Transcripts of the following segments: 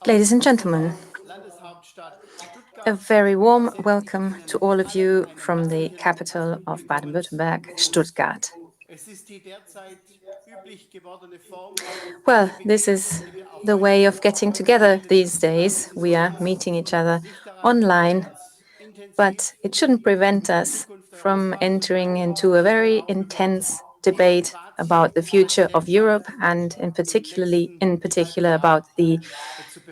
Ladies and gentlemen, a very warm welcome to all of you from the capital of Baden-Württemberg, Stuttgart. Well, this is the way of getting together these days. We are meeting each other online, but it shouldn't prevent us from entering into a very intense debate about the future of Europe and in particular about the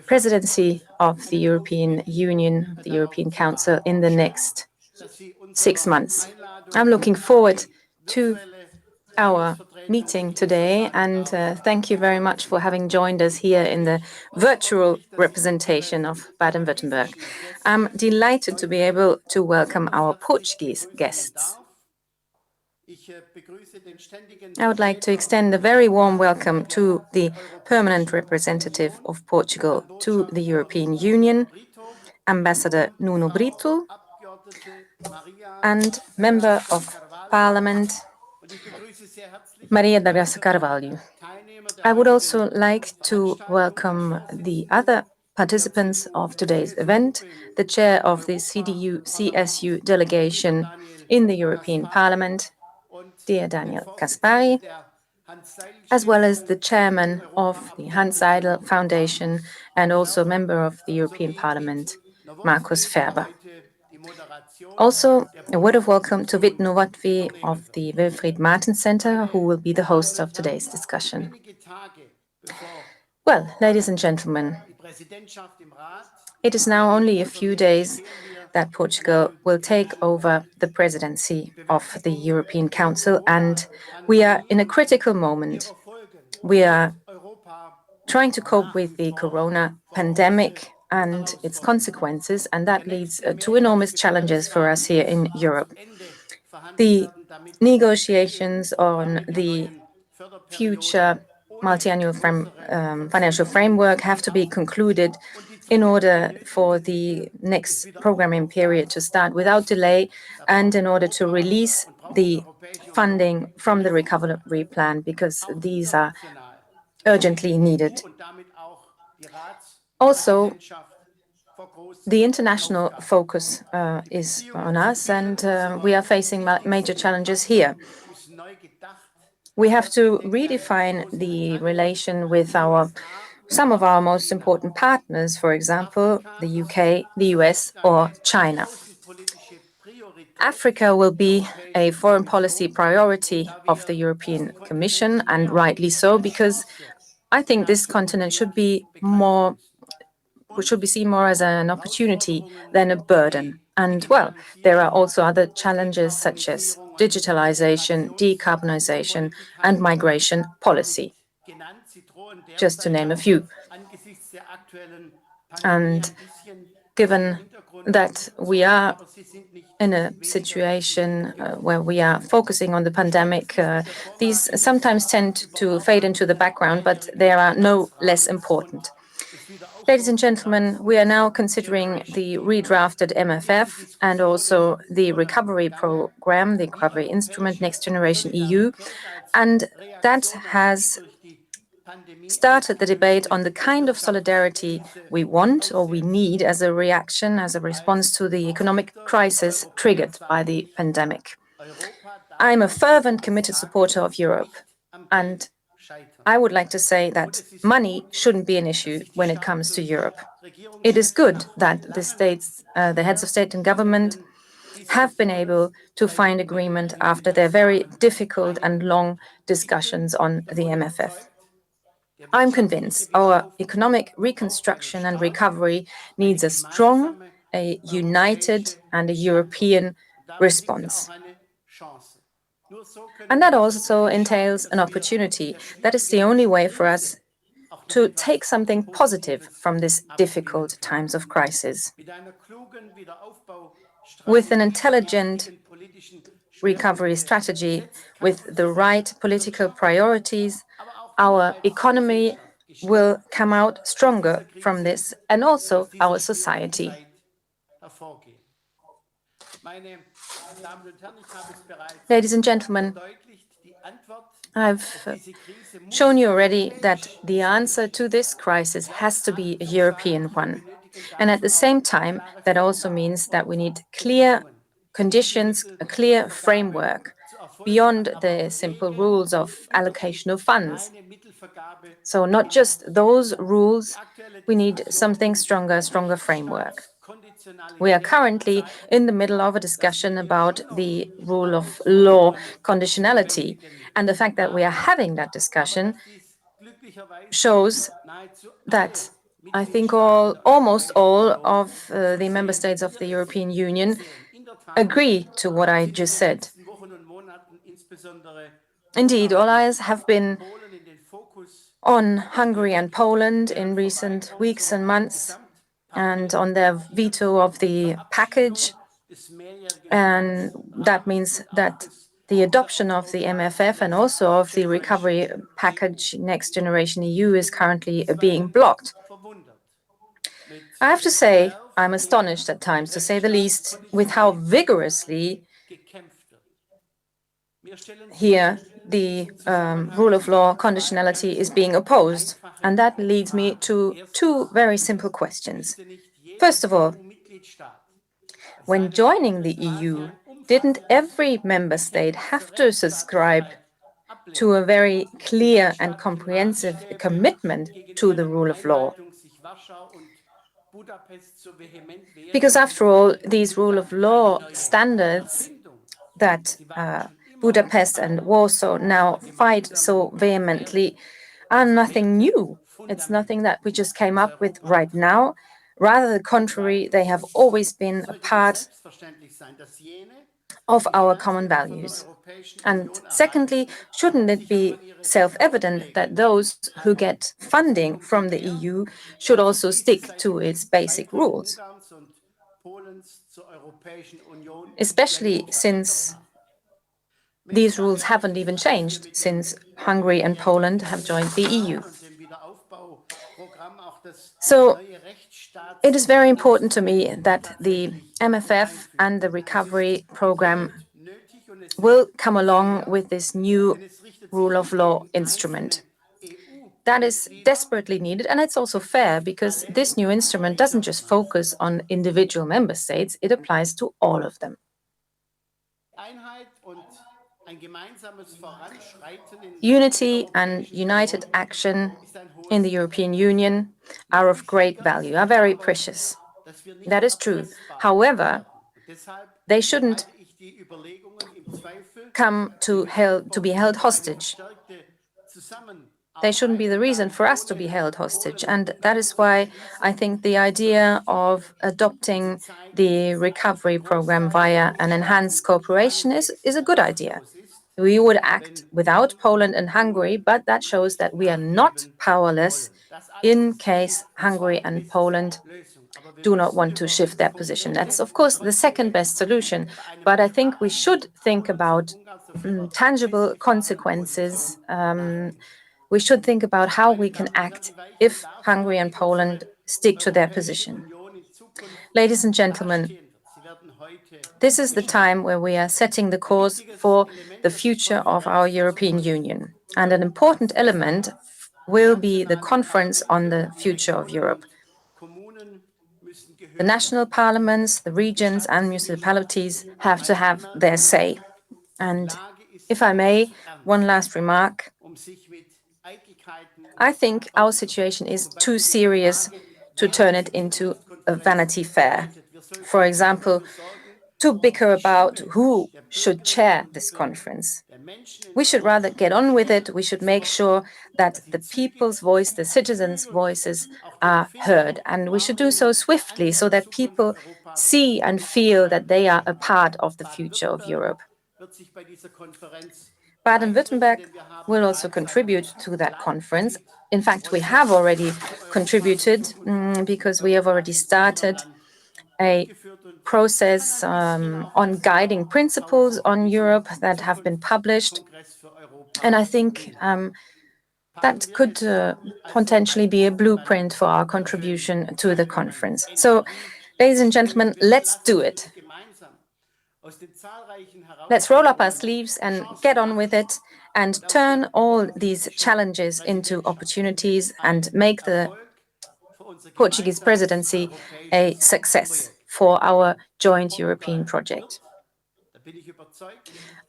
presidency of the European Union, the European Council in the next 6 months. I'm looking forward to our meeting today, and thank you very much for having joined us here in the virtual representation of Baden-Württemberg. I'm delighted to be able to welcome our Portuguese guests. I would like to extend a very warm welcome to the permanent representative of Portugal to the European Union, Ambassador Nuno Brito, and Member of Parliament, Maria da Graça Carvalho. I would also like to welcome the other participants of today's event, the chair of the CDU-CSU delegation in the European Parliament, dear Daniel Caspary, as well as the chairman of the Hans Seidel Foundation and also member of the European Parliament, Markus Ferber. Also, a word of welcome to Vit Nowotny of the Wilfried Martens Center, who will be the host of today's discussion. Well, ladies and gentlemen, it is now only a few days that Portugal will take over the presidency of the European Council, and we are in a critical moment. We are trying to cope with the corona pandemic and its consequences, and that leads to enormous challenges for us here in Europe. The negotiations on the future multi-annual financial framework have to be concluded in order for the next programming period to start without delay and in order to release the funding from the recovery plan, because these are urgently needed. Also, the international focus is on us, and we are facing major challenges here. We have to redefine the relation with some of our most important partners, for example, the UK, the US, or China. Africa will be a foreign policy priority of the European Commission, and rightly so, because I think this continent should be seen more as an opportunity than a burden. And well, there are also other challenges such as digitalization, decarbonization, and migration policy, just to name a few. And given that we are in a situation where we are focusing on the pandemic, these sometimes tend to fade into the background, but they are no less important. Ladies and gentlemen, we are now considering the redrafted MFF and also the recovery program, the recovery instrument, Next Generation EU, and that has started the debate on the kind of solidarity we want or we need as a reaction, as a response to the economic crisis triggered by the pandemic. I'm a fervent, committed supporter of Europe, and I would like to say that money shouldn't be an issue when it comes to Europe. It is good that the heads of state and government have been able to find agreement after their very difficult and long discussions on the MFF. I'm convinced our economic reconstruction and recovery needs a strong, a united, and a European response. And that also entails an opportunity. That is the only way for us to take something positive from these difficult times of crisis. With an intelligent recovery strategy, with the right political priorities, our economy will come out stronger from this, and also our society. Ladies and gentlemen, I've shown you already that the answer to this crisis has to be a European one. And at the same time, that also means that we need clear conditions, a clear framework beyond the simple rules of allocation of funds. So not just those rules, we need something stronger, stronger framework. We are currently in the middle of a discussion about the rule of law conditionality. And the fact that we are having that discussion shows that I think almost all of the member states of the European Union agree to what I just said. Indeed, all eyes have been on Hungary and Poland in recent weeks and months, and on their veto of the package. And that means that the adoption of the MFF and also of the recovery package Next Generation EU is currently being blocked. I have to say, I'm astonished at times, to say the least, with how vigorously here the rule of law conditionality is being opposed. And that leads me to two very simple questions. First of all, when joining the EU, didn't every member state have to subscribe to a very clear and comprehensive commitment to the rule of law? Because after all, these rule of law standards that Budapest and Warsaw now fight so vehemently are nothing new. It's nothing that we just came up with right now. Rather the contrary, they have always been a part of our common values. And secondly, shouldn't it be self-evident that those who get funding from the EU should also stick to its basic rules? Especially since these rules haven't even changed since Hungary and Poland have joined the EU. So it is very important to me that the MFF and the recovery program will come along with this new rule of law instrument. That is desperately needed, and it's also fair because this new instrument doesn't just focus on individual member states, it applies to all of them. Unity and united action in the European Union are of great value, are very precious. That is true. However, they shouldn't come to be held hostage. They shouldn't be the reason for us to be held hostage. And that is why I think the idea of adopting the recovery program via an enhanced cooperation is a good idea. We would act without Poland and Hungary, but that shows that we are not powerless in case Hungary and Poland do not want to shift their position. That's, of course, the second best solution. But I think we should think about tangible consequences. We should think about how we can act if Hungary and Poland stick to their position. Ladies and gentlemen, this is the time where we are setting the course for the future of our European Union. And an important element will be the conference on the future of Europe. The national parliaments, the regions and municipalities have to have their say. And if I may, one last remark. I think our situation is too serious to turn it into a Vanity Fair. For example, to bicker about who should chair this conference. We should rather get on with it. We should make sure that the people's voice, the citizens' voices are heard. And we should do so swiftly so that people see and feel that they are a part of the future of Europe. Baden-Württemberg will also contribute to that conference. In fact, we have already contributed because we have already started a process on guiding principles on Europe that have been published. And I think that could potentially be a blueprint for our contribution to the conference. So, ladies and gentlemen, let's do it. Let's roll up our sleeves and get on with it and turn all these challenges into opportunities and make the Portuguese presidency a success for our joint European project.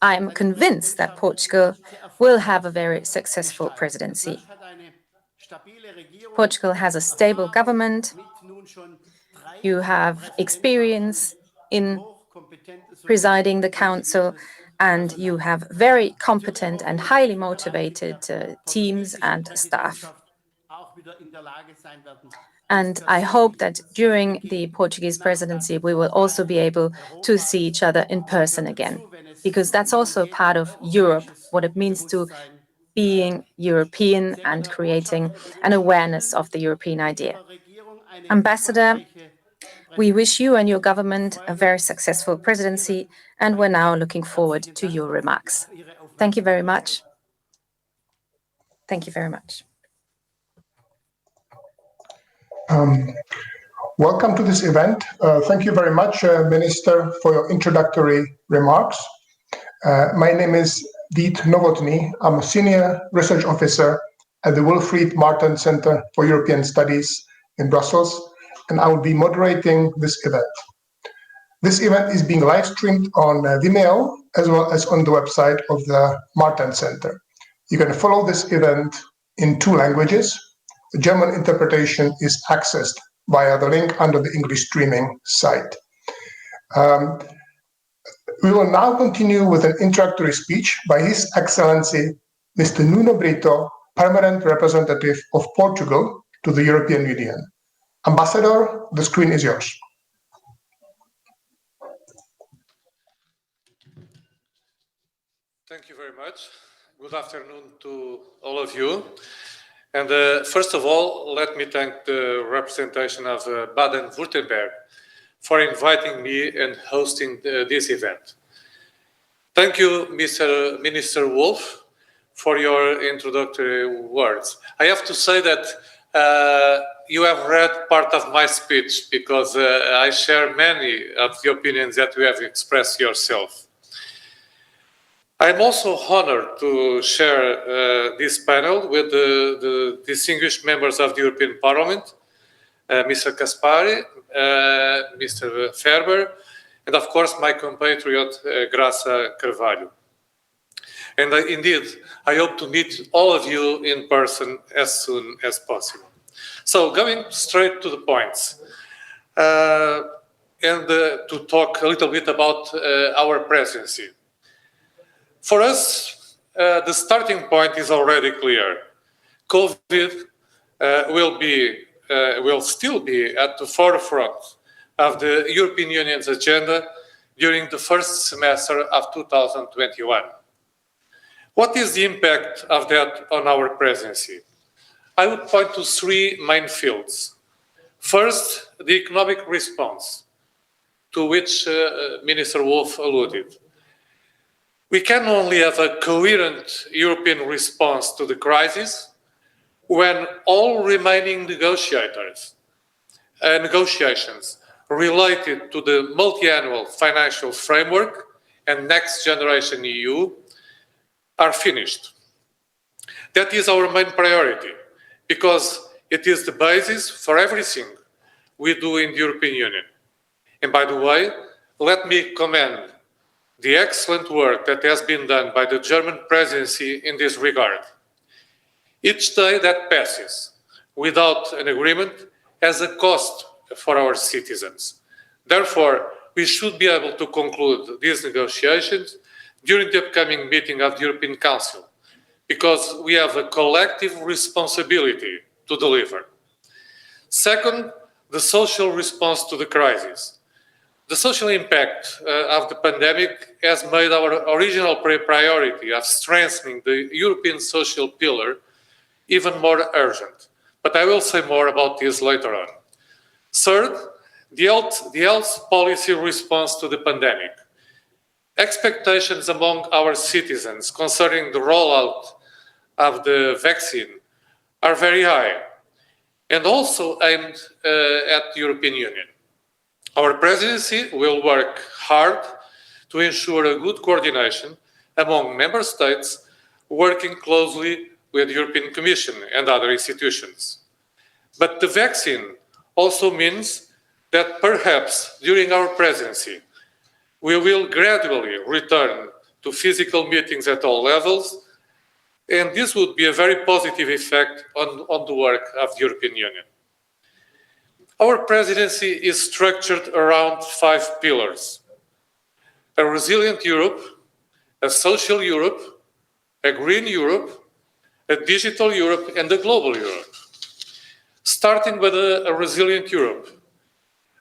I'm convinced that Portugal will have a very successful presidency. Portugal has a stable government. You have experience in presiding the council, and you have very competent and highly motivated teams and staff. And I hope that during the Portuguese presidency, we will also be able to see each other in person again, because that's also part of Europe, what it means to being European and creating an awareness of the European idea. Ambassador, we wish you and your government a very successful presidency, and we're now looking forward to your remarks. Thank you very much. Thank you very much. Welcome to this event. Thank you very much, Minister, for your introductory remarks. My name is Diet Novotny. I'm a Senior Research Officer at the Wilfried Martens Center for European Studies in Brussels, and I will be moderating this event. This event is being live streamed on Vimeo as well as on the website of the Martens Center. You can follow this event in 2 languages. The German interpretation is accessed via the link under the English streaming site. We will now continue with an introductory speech by His Excellency Mr. Nuno Brito, Permanent Representative of Portugal to the European Union. Ambassador, the screen is yours. Thank you very much. Good afternoon to all of you. And first of all, let me thank the representation of Baden-Württemberg for inviting me and hosting this event. Thank you, Mr. Minister Wolf, for your introductory words. I have to say that you have read part of my speech because I share many of the opinions that you have expressed yourself. I'm also honored to share this panel with the distinguished members of the European Parliament, Mr. Caspary, Mr. Ferber, and of course my compatriot Graça Carvalho. And indeed, I hope to meet all of you in person as soon as possible. So going straight to the points, and to talk a little bit about our presidency. For us, the starting point is already clear. COVID will still be at the forefront of the European Union's agenda during the first semester of 2021. What is the impact of that on our presidency? I would point to 3 main fields. First, the economic response, to which Minister Wolf alluded. We can only have a coherent European response to the crisis when all remaining negotiations related to the multi-annual financial framework and Next Generation EU are finished. That is our main priority because it is the basis for everything we do in the European Union. And by the way, let me commend the excellent work that has been done by the German presidency in this regard. Each day that passes without an agreement has a cost for our citizens. Therefore, we should be able to conclude these negotiations during the upcoming meeting of the European Council, because we have a collective responsibility to deliver. Second, the social response to the crisis. The social impact of the pandemic has made our original priority of strengthening the European social pillar even more urgent. But I will say more about this later on. Third, the health policy response to the pandemic. Expectations among our citizens concerning the rollout of the vaccine are very high and also aimed at the European Union. Our presidency will work hard to ensure a good coordination among member states, working closely with the European Commission and other institutions. But the vaccine also means that perhaps during our presidency, we will gradually return to physical meetings at all levels, and this would be a very positive effect on the work of the European Union. Our presidency is structured around 5 pillars: a resilient Europe, a social Europe, a green Europe, a digital Europe, and a global Europe. Starting with a resilient Europe,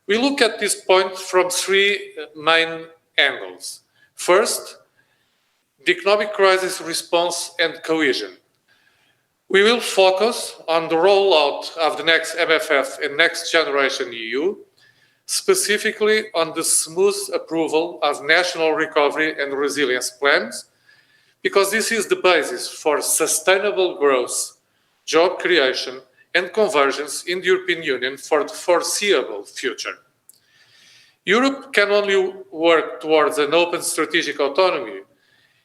we look at this point from 3 main angles. First, the economic crisis response and cohesion. We will focus on the rollout of the next MFF and Next Generation EU, specifically on the smooth approval of national recovery and resilience plans, because this is the basis for sustainable growth, job creation, and convergence in the European Union for the foreseeable future. Europe can only work towards an open strategic autonomy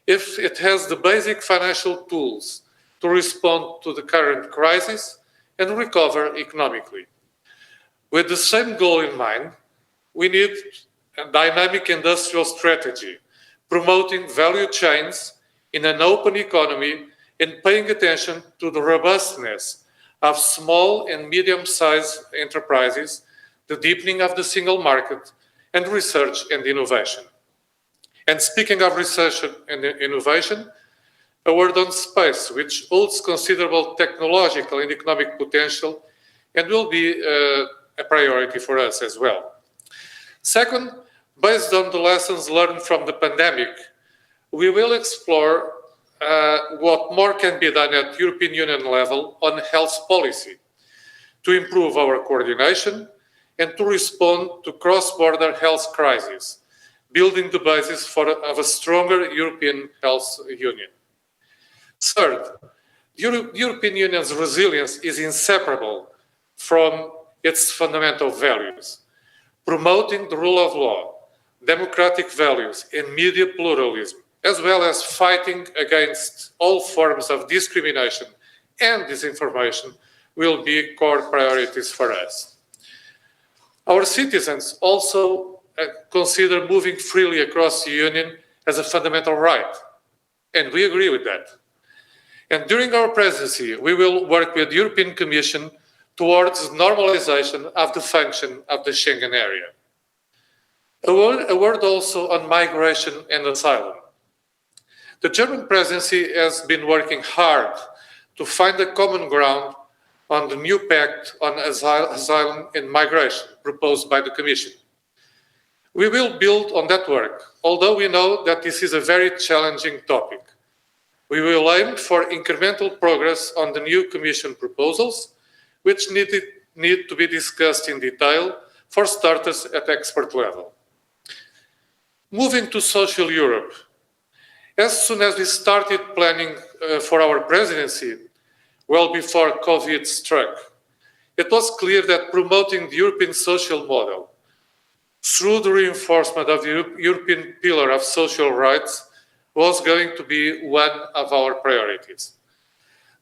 if it has the basic financial tools to respond to the current crisis and recover economically. With the same goal in mind, we need a dynamic industrial strategy, promoting value chains in an open economy and paying attention to the robustness of small and medium-sized enterprises, the deepening of the single market, and research and innovation. And speaking of research and innovation, a word on space, which holds considerable technological and economic potential and will be a priority for us as well. Second, based on the lessons learned from the pandemic, we will explore what more can be done at European Union level on health policy to improve our coordination and to respond to cross-border health crises, building the basis of a stronger European health union. Third, the European Union's resilience is inseparable from its fundamental values, promoting the rule of law, democratic values, and media pluralism, as well as fighting against all forms of discrimination and disinformation, will be core priorities for us. Our citizens also consider moving freely across the Union as a fundamental right, and we agree with that. And during our presidency, we will work with the European Commission towards normalization of the function of the Schengen area. A word also on migration and asylum. The German presidency has been working hard to find a common ground on the new pact on asylum and migration proposed by the Commission. We will build on that work, although we know that this is a very challenging topic. We will aim for incremental progress on the new Commission proposals, which need to be discussed in detail, for starters at expert level. Moving to social Europe. As soon as we started planning for our presidency, well before COVID struck, it was clear that promoting the European social model through the reinforcement of the European pillar of social rights was going to be one of our priorities.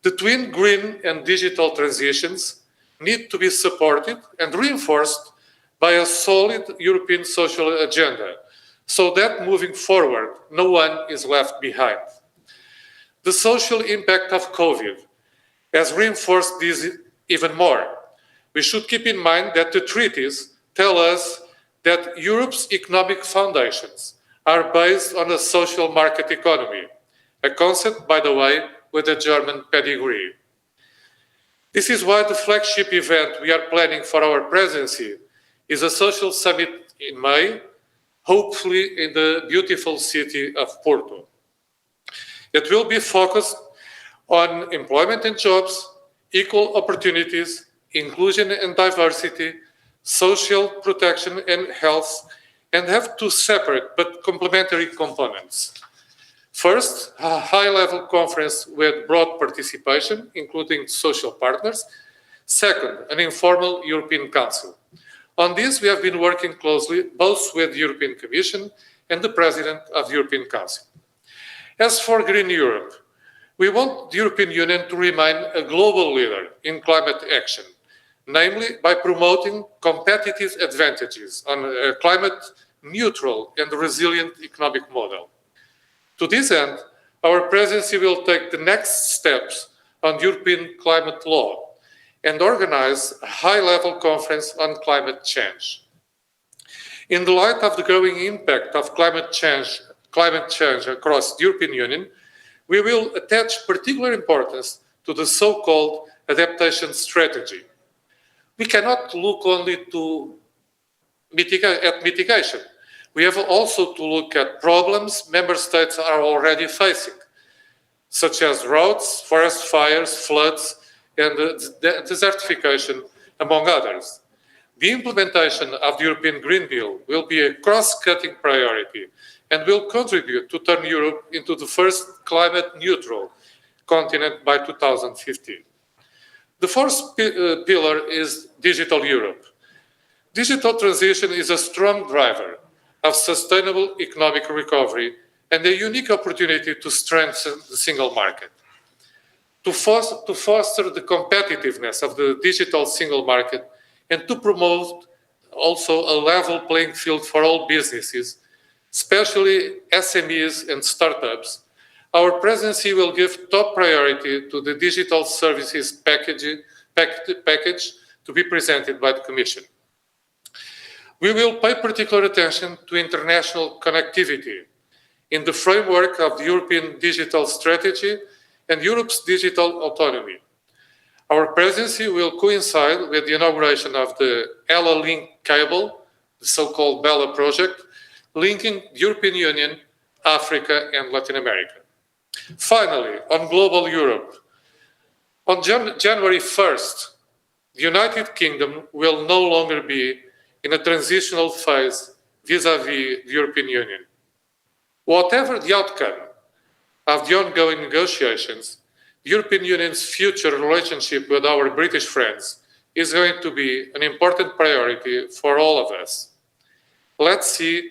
The twin green and digital transitions need to be supported and reinforced by a solid European social agenda, so that moving forward, no one is left behind. The social impact of COVID has reinforced this even more. We should keep in mind that the treaties tell us that Europe's economic foundations are based on a social market economy, a concept, by the way, with a German pedigree. This is why the flagship event we are planning for our presidency is a social summit in May, hopefully in the beautiful city of Porto. It will be focused on employment and jobs, equal opportunities, inclusion and diversity, social protection and health, and have two separate but complementary components. First, a high-level conference with broad participation, including social partners. Second, an informal European Council. On this, we have been working closely both with the European Commission and the President of the European Council. As for Green Europe, we want the European Union to remain a global leader in climate action, namely by promoting competitive advantages on a climate-neutral and resilient economic model. To this end, our presidency will take the next steps on European climate law and organize a high-level conference on climate change. In the light of the growing impact of climate change across the European Union, we will attach particular importance to the so-called adaptation strategy. We cannot look only at mitigation. We have also to look at problems member states are already facing, such as droughts, forest fires, floods, and desertification, among others. The implementation of the European Green Deal will be a cross-cutting priority and will contribute to turn Europe into the first climate-neutral continent by 2050. The fourth pillar is Digital Europe. Digital transition is a strong driver of sustainable economic recovery and a unique opportunity to strengthen the single market. To foster the competitiveness of the digital single market and to promote also a level playing field for all businesses, especially SMEs and startups, our presidency will give top priority to the digital services package to be presented by the Commission. We will pay particular attention to international connectivity in the framework of the European Digital Strategy and Europe's digital autonomy. Our presidency will coincide with the inauguration of the ELA link cable, the so-called BELA project, linking the European Union, Africa, and Latin America. Finally, on global Europe, on January 1st, the United Kingdom will no longer be in a transitional phase vis-à-vis the European Union. Whatever the outcome of the ongoing negotiations, the European Union's future relationship with our British friends is going to be an important priority for all of us. Let's see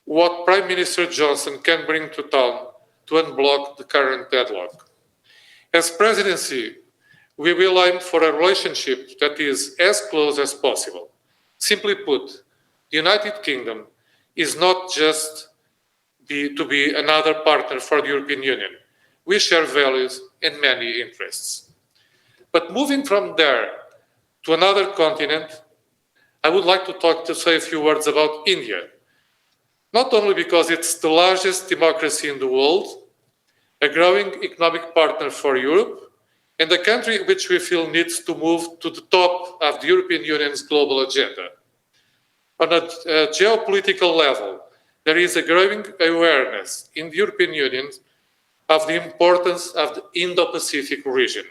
what Prime Minister Johnson can bring to town to unblock the current deadlock. As presidency, we will aim for a relationship that is as close as possible. Simply put, the United Kingdom is not just to be another partner for the European Union. We share values and many interests. But moving from there to another continent, I would like to say a few words about India. Not only because it's the largest democracy in the world, a growing economic partner for Europe, and a country which we feel needs to move to the top of the European Union's global agenda. On a geopolitical level, there is a growing awareness in the European Union of the importance of the Indo-Pacific region.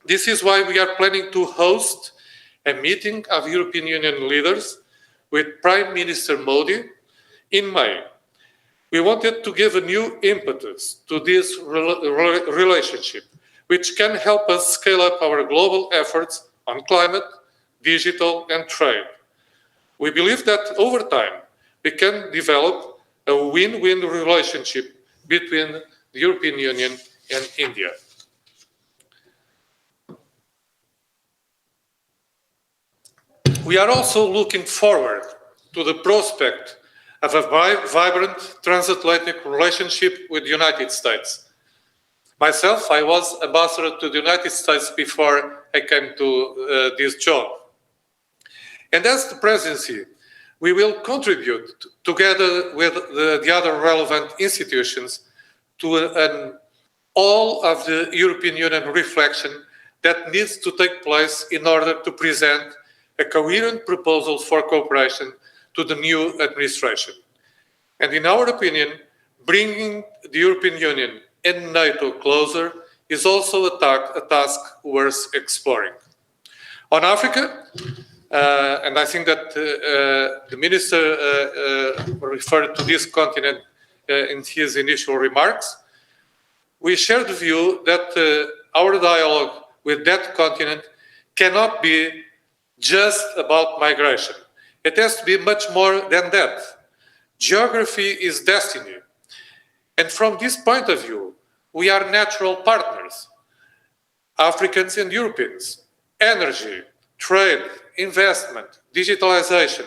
This is why we are planning to host a meeting of European Union leaders with Prime Minister Modi in May. We wanted to give a new impetus to this relationship, which can help us scale up our global efforts on climate, digital, and trade. We believe that over time, we can develop a win-win relationship between the European Union and India. We are also looking forward to the prospect of a vibrant transatlantic relationship with the United States. Myself, I was ambassador to the United States before I came to this job. And as the presidency, we will contribute together with the other relevant institutions to an all of the European Union reflection that needs to take place in order to present a coherent proposal for cooperation to the new administration. And in our opinion, bringing the European Union and NATO closer is also a task worth exploring. On Africa, and I think that the minister referred to this continent in his initial remarks, we share the view that our dialogue with that continent cannot be just about migration. It has to be much more than that. Geography is destiny. And from this point of view, we are natural partners, Africans and Europeans. Energy, trade, investment, digitalization,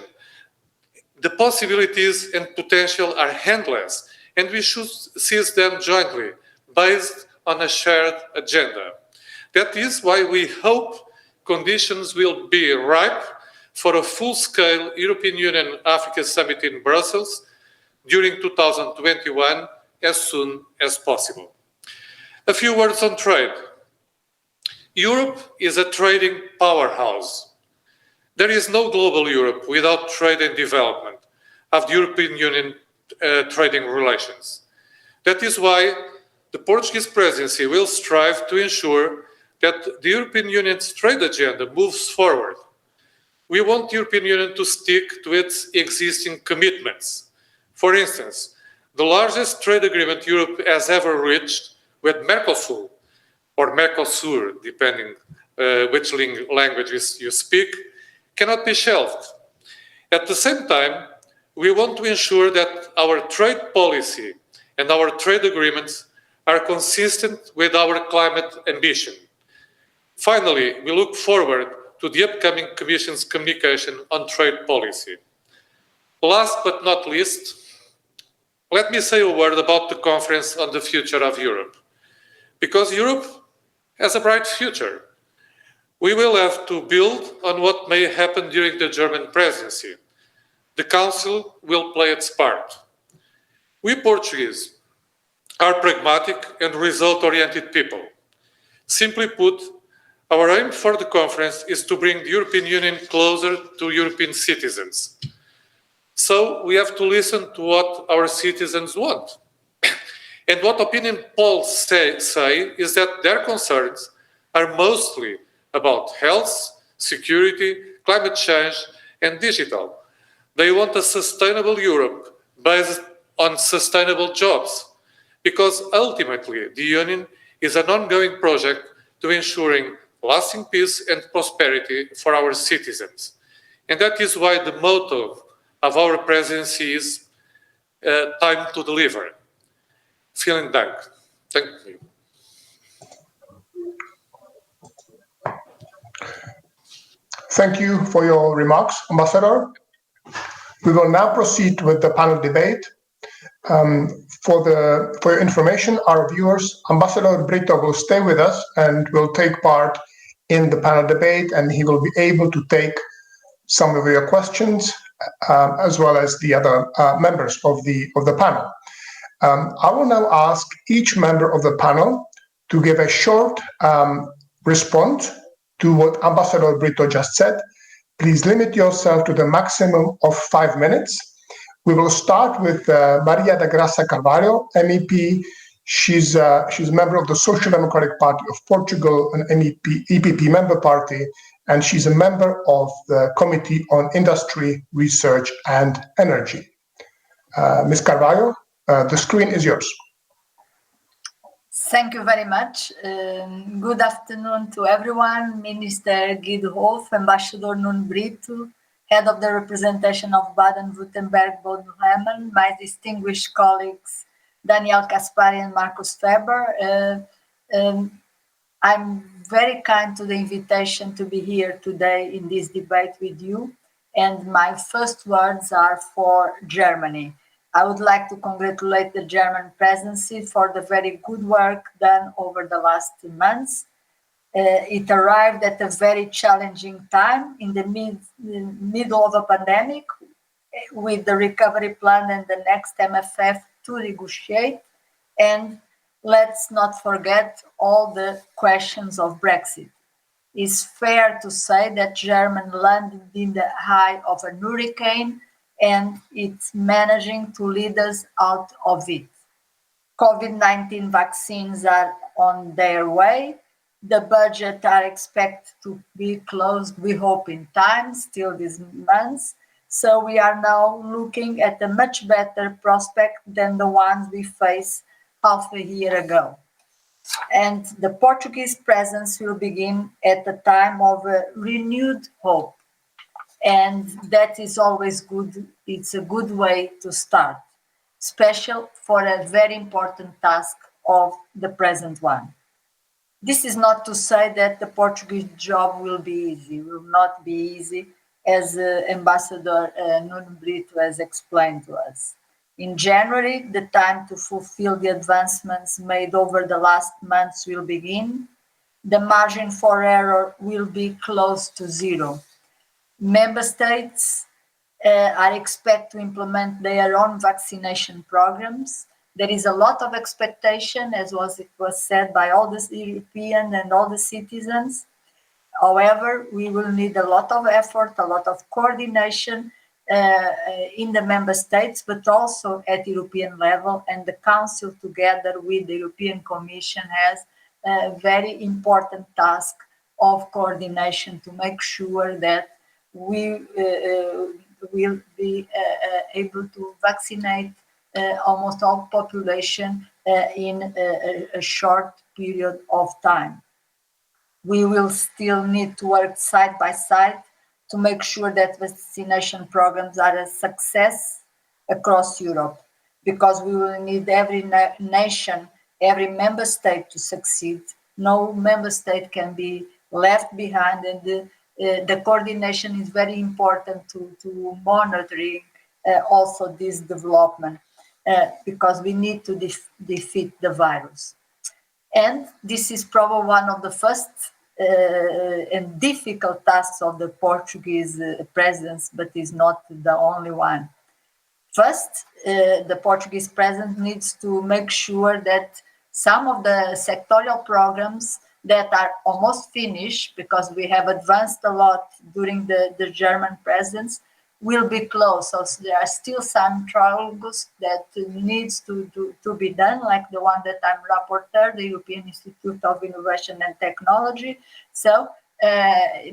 the possibilities and potential are endless, and we should seize them jointly, based on a shared agenda. That is why we hope conditions will be ripe for a full-scale European Union-Africa Summit in Brussels during 2021 as soon as possible. A few words on trade. Europe is a trading powerhouse. There is no global Europe without trade and development of the European Union trading relations. That is why the Portuguese presidency will strive to ensure that the European Union's trade agenda moves forward. We want the European Union to stick to its existing commitments. For instance, the largest trade agreement Europe has ever reached with Mercosur, or Mercosur, depending which language you speak, cannot be shelved. At the same time, we want to ensure that our trade policy and our trade agreements are consistent with our climate ambition. Finally, we look forward to the upcoming Commission's communication on trade policy. Last but not least, let me say a word about the conference on the future of Europe. Because Europe has a bright future. We will have to build on what may happen during the German presidency. The Council will play its part. We Portuguese are pragmatic and result-oriented people. Simply put, our aim for the conference is to bring the European Union closer to European citizens. So we have to listen to what our citizens want. And what opinion polls say is that their concerns are mostly about health, security, climate change, and digital. They want a sustainable Europe based on sustainable jobs, because ultimately the Union is an ongoing project to ensuring lasting peace and prosperity for our citizens. And that is why the motto of our presidency is time to deliver. Vielen Dank. Thank you. Thank you for your remarks, Ambassador. We will now proceed with the panel debate. For your information, our viewers, Ambassador Brito will stay with us and will take part in the panel debate, and he will be able to take some of your questions as well as the other members of the panel. I will now ask each member of the panel to give a short response to what Ambassador Brito just said. Please limit yourself to the maximum of 5 minutes. We will start with Maria da Graça Carvalho, MEP. She's a member of the Social Democratic Party of Portugal, an EPP member party, and she's a member of the Committee on Industry, Research and Energy. Ms. Carvalho, the screen is yours. Thank you very much. Good afternoon to everyone. Minister Guido Hof, Ambassador Nuno Brito, Head of the Representation of Baden-Württemberg, Bodo Hermann, my distinguished colleagues, Daniel Kaspari and Marcus Weber. I'm very kind to the invitation to be here today in this debate with you. And my first words are for Germany. I would like to congratulate the German presidency for the very good work done over the last 2 months. It arrived at a very challenging time in the middle of a pandemic, with the recovery plan and the next MFF to negotiate. And let's not forget all the questions of Brexit. It's fair to say that Germany landed in the eye of a hurricane, and it's managing to lead us out of it. COVID-19 vaccines are on their way. The budget are expected to be closed, we hope, in time, still this month. So we are now looking at a much better prospect than the ones we faced half a year ago. And the Portuguese presence will begin at a time of renewed hope. And that is always good. It's a good way to start, special for a very important task of the present one. This is not to say that the Portuguese job will be easy, will not be easy, as Ambassador Nuno Brito has explained to us. In January, the time to fulfill the advancements made over the last months will begin. The margin for error will be close to zero. Member states are expected to implement their own vaccination programs. There is a lot of expectation, as it was said by all the European and all the citizens. However, we will need a lot of effort, a lot of coordination in the member states, but also at European level. And the Council, together with the European Commission, has a very important task of coordination to make sure that we will be able to vaccinate almost all population in a short period of time. We will still need to work side by side to make sure that vaccination programs are a success across Europe, because we will need every nation, every member state to succeed. No member state can be left behind, and the coordination is very important to monitoring also this development, because we need to defeat the virus. And this is probably one of the first and difficult tasks of the Portuguese presidency, but is not the only one. First, the Portuguese presidency needs to make sure that some of the sectorial programs that are almost finished, because we have advanced a lot during the German presidency, will be closed. So there are still some trials that needs to be done, like the one that I'm rapporteur, the European Institute of Innovation and Technology. So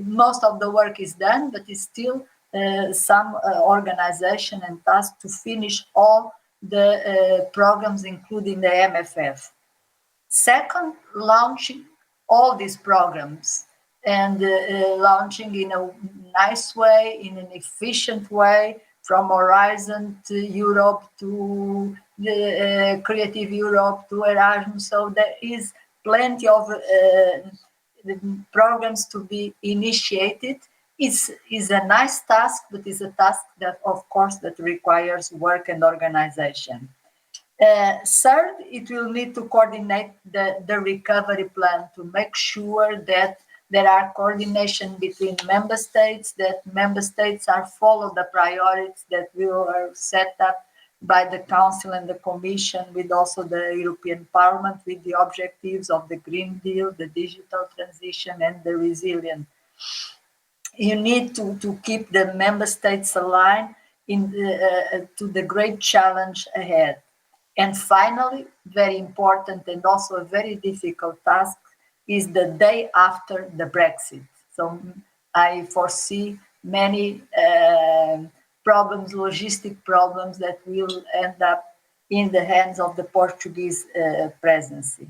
most of the work is done, but it's still some organization and task to finish all the programs, including the MFF. Second, launching all these programs and launching in a nice way, in an efficient way, from Horizon to Europe to the Creative Europe to Erasmus. So there is plenty of programs to be initiated. Is a nice task, but is a task that, of course, that requires work and organization. Third, it will need to coordinate the recovery plan to make sure that there are coordination between member states, that member states are follow the priorities that were set up by the Council and the Commission, with also the European Parliament, with the objectives of the Green Deal, the digital transition, and the resilience. You need to keep the member states aligned to the great challenge ahead. And finally, very important and also a very difficult task is the day after the Brexit. So I foresee many problems, logistic problems, that will end up in the hands of the Portuguese presidency.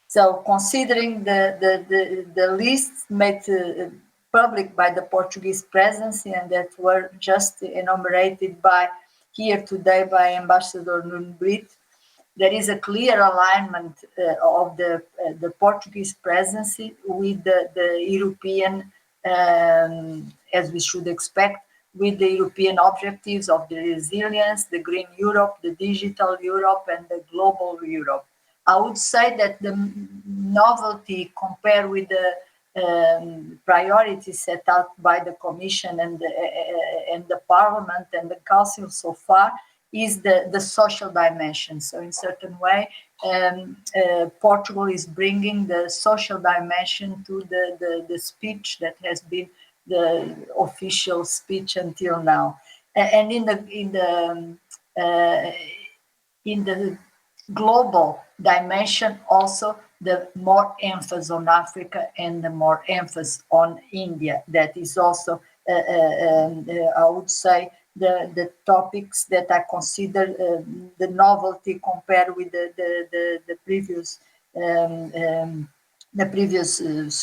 So considering the lists made public by the Portuguese presidency and that were just enumerated here today by Ambassador Nuno Brito, there is a clear alignment of the Portuguese presidency with the European, as we should expect, with the European objectives of the resilience, the Green Europe, the Digital Europe, and the Global Europe. I would say that the novelty compared with the priorities set out by the Commission and the Parliament and the Council so far is the social dimension. So in certain way, Portugal is bringing the social dimension to the speech that has been the official speech until now. And in the global dimension also, the more emphasis on Africa and the more emphasis on India. That is also, I would say, the topics that I consider the novelty compared with the previous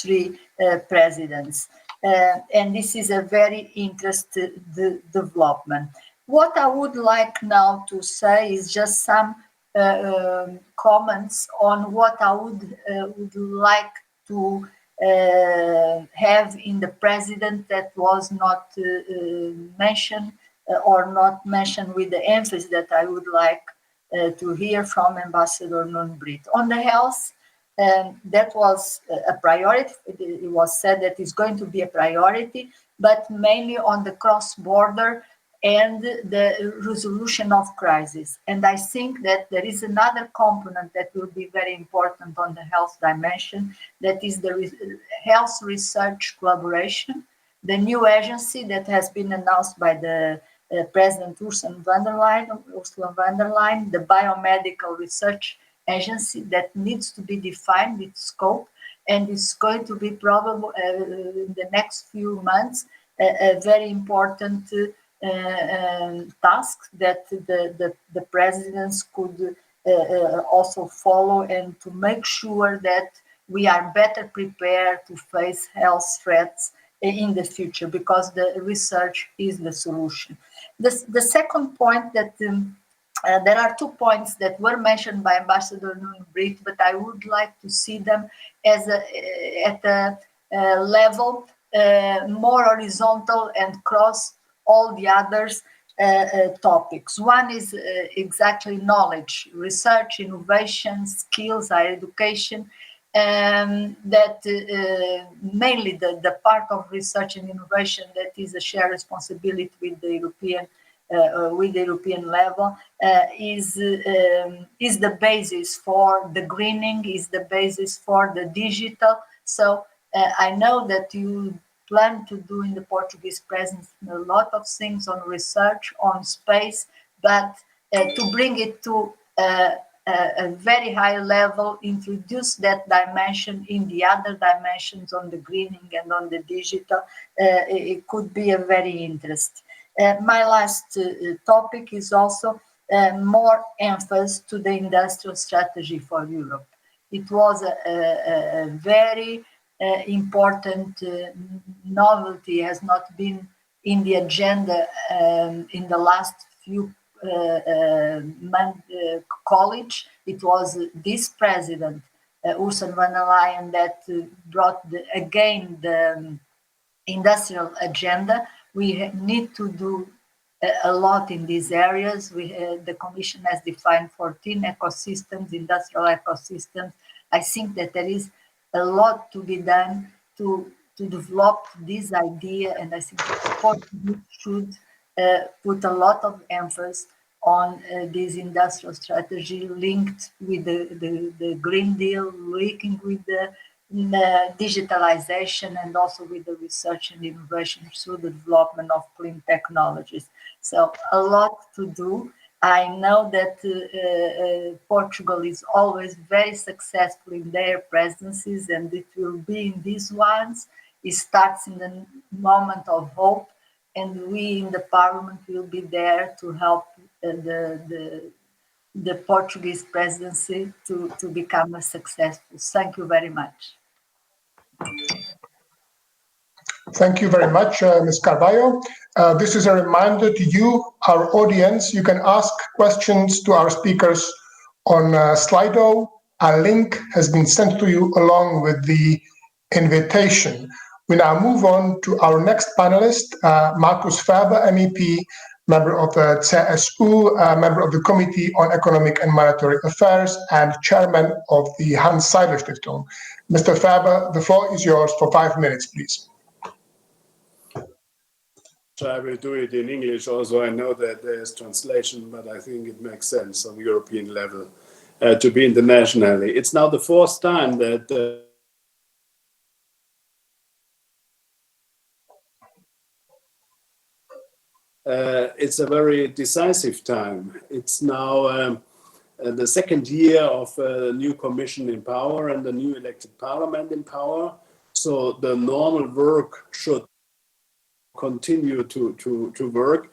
three presidents. And this is a very interesting development. What I would like now to say is just some comments on what I would like to have in the president that was not mentioned or not mentioned with the emphasis that I would like to hear from Ambassador Nuno Brito. On the health, that was a priority. It was said that it's going to be a priority, but mainly on the cross-border and the resolution of crisis. And I think that there is another component that will be very important on the health dimension, that is the health research collaboration, the new agency that has been announced by the President Ursula von der Leyen, the Biomedical Research Agency that needs to be defined its scope, and it's going to be probably in the next few months a very important task that the presidents could also follow, and to make sure that we are better prepared to face health threats in the future, because the research is the solution. The second point that there are 2 points that were mentioned by Ambassador Nuno Brito, but I would like to see them as at a level more horizontal and cross all the others topics. One is exactly knowledge, research, innovation, skills, higher education, that mainly the part of research and innovation that is a shared responsibility with the European level is the basis for the greening, is the basis for the digital. So I know that you plan to do in the Portuguese presidency a lot of things on research, on space, but to bring it to a very high level, introduce that dimension in the other dimensions on the greening and on the digital, it could be a very interesting. My last topic is also more emphasis to the industrial strategy for Europe. It was a very important novelty, has not been in the agenda in the last few college. It was this president, Ursula von der Leyen, that brought again the industrial agenda. We need to do a lot in these areas. The Commission has defined 14 ecosystems, industrial ecosystems. I think that there is a lot to be done to develop this idea, and I think that the Portuguese should put a lot of emphasis on this industrial strategy linked with the Green Deal, linking with the digitalization, and also with the research and innovation through the development of clean technologies. So a lot to do. I know that Portugal is always very successful in their presidencies, and it will be in these ones. It starts in the moment of hope, and we in the Parliament will be there to help the Portuguese presidency to become a successful. Thank you very much. Thank you very much, Ms. Carvalho. This is a reminder to you, our audience. You can ask questions to our speakers on Slido. A link has been sent to you along with the invitation. We now move on to our next panelist, Markus Ferber, MEP, member of the CSU, member of the Committee on Economic and Monetary Affairs, and chairman of the Hans Seiler Stiftung. Mr. Ferber, the floor is yours for 5 minutes, please. I will do it in English also. I know that there's translation, but I think it makes sense on European level to be internationally. It's now the 4th time that it's a very decisive time. It's now the 2nd year of a new commission in power and the new elected parliament in power. So the normal work should continue to work.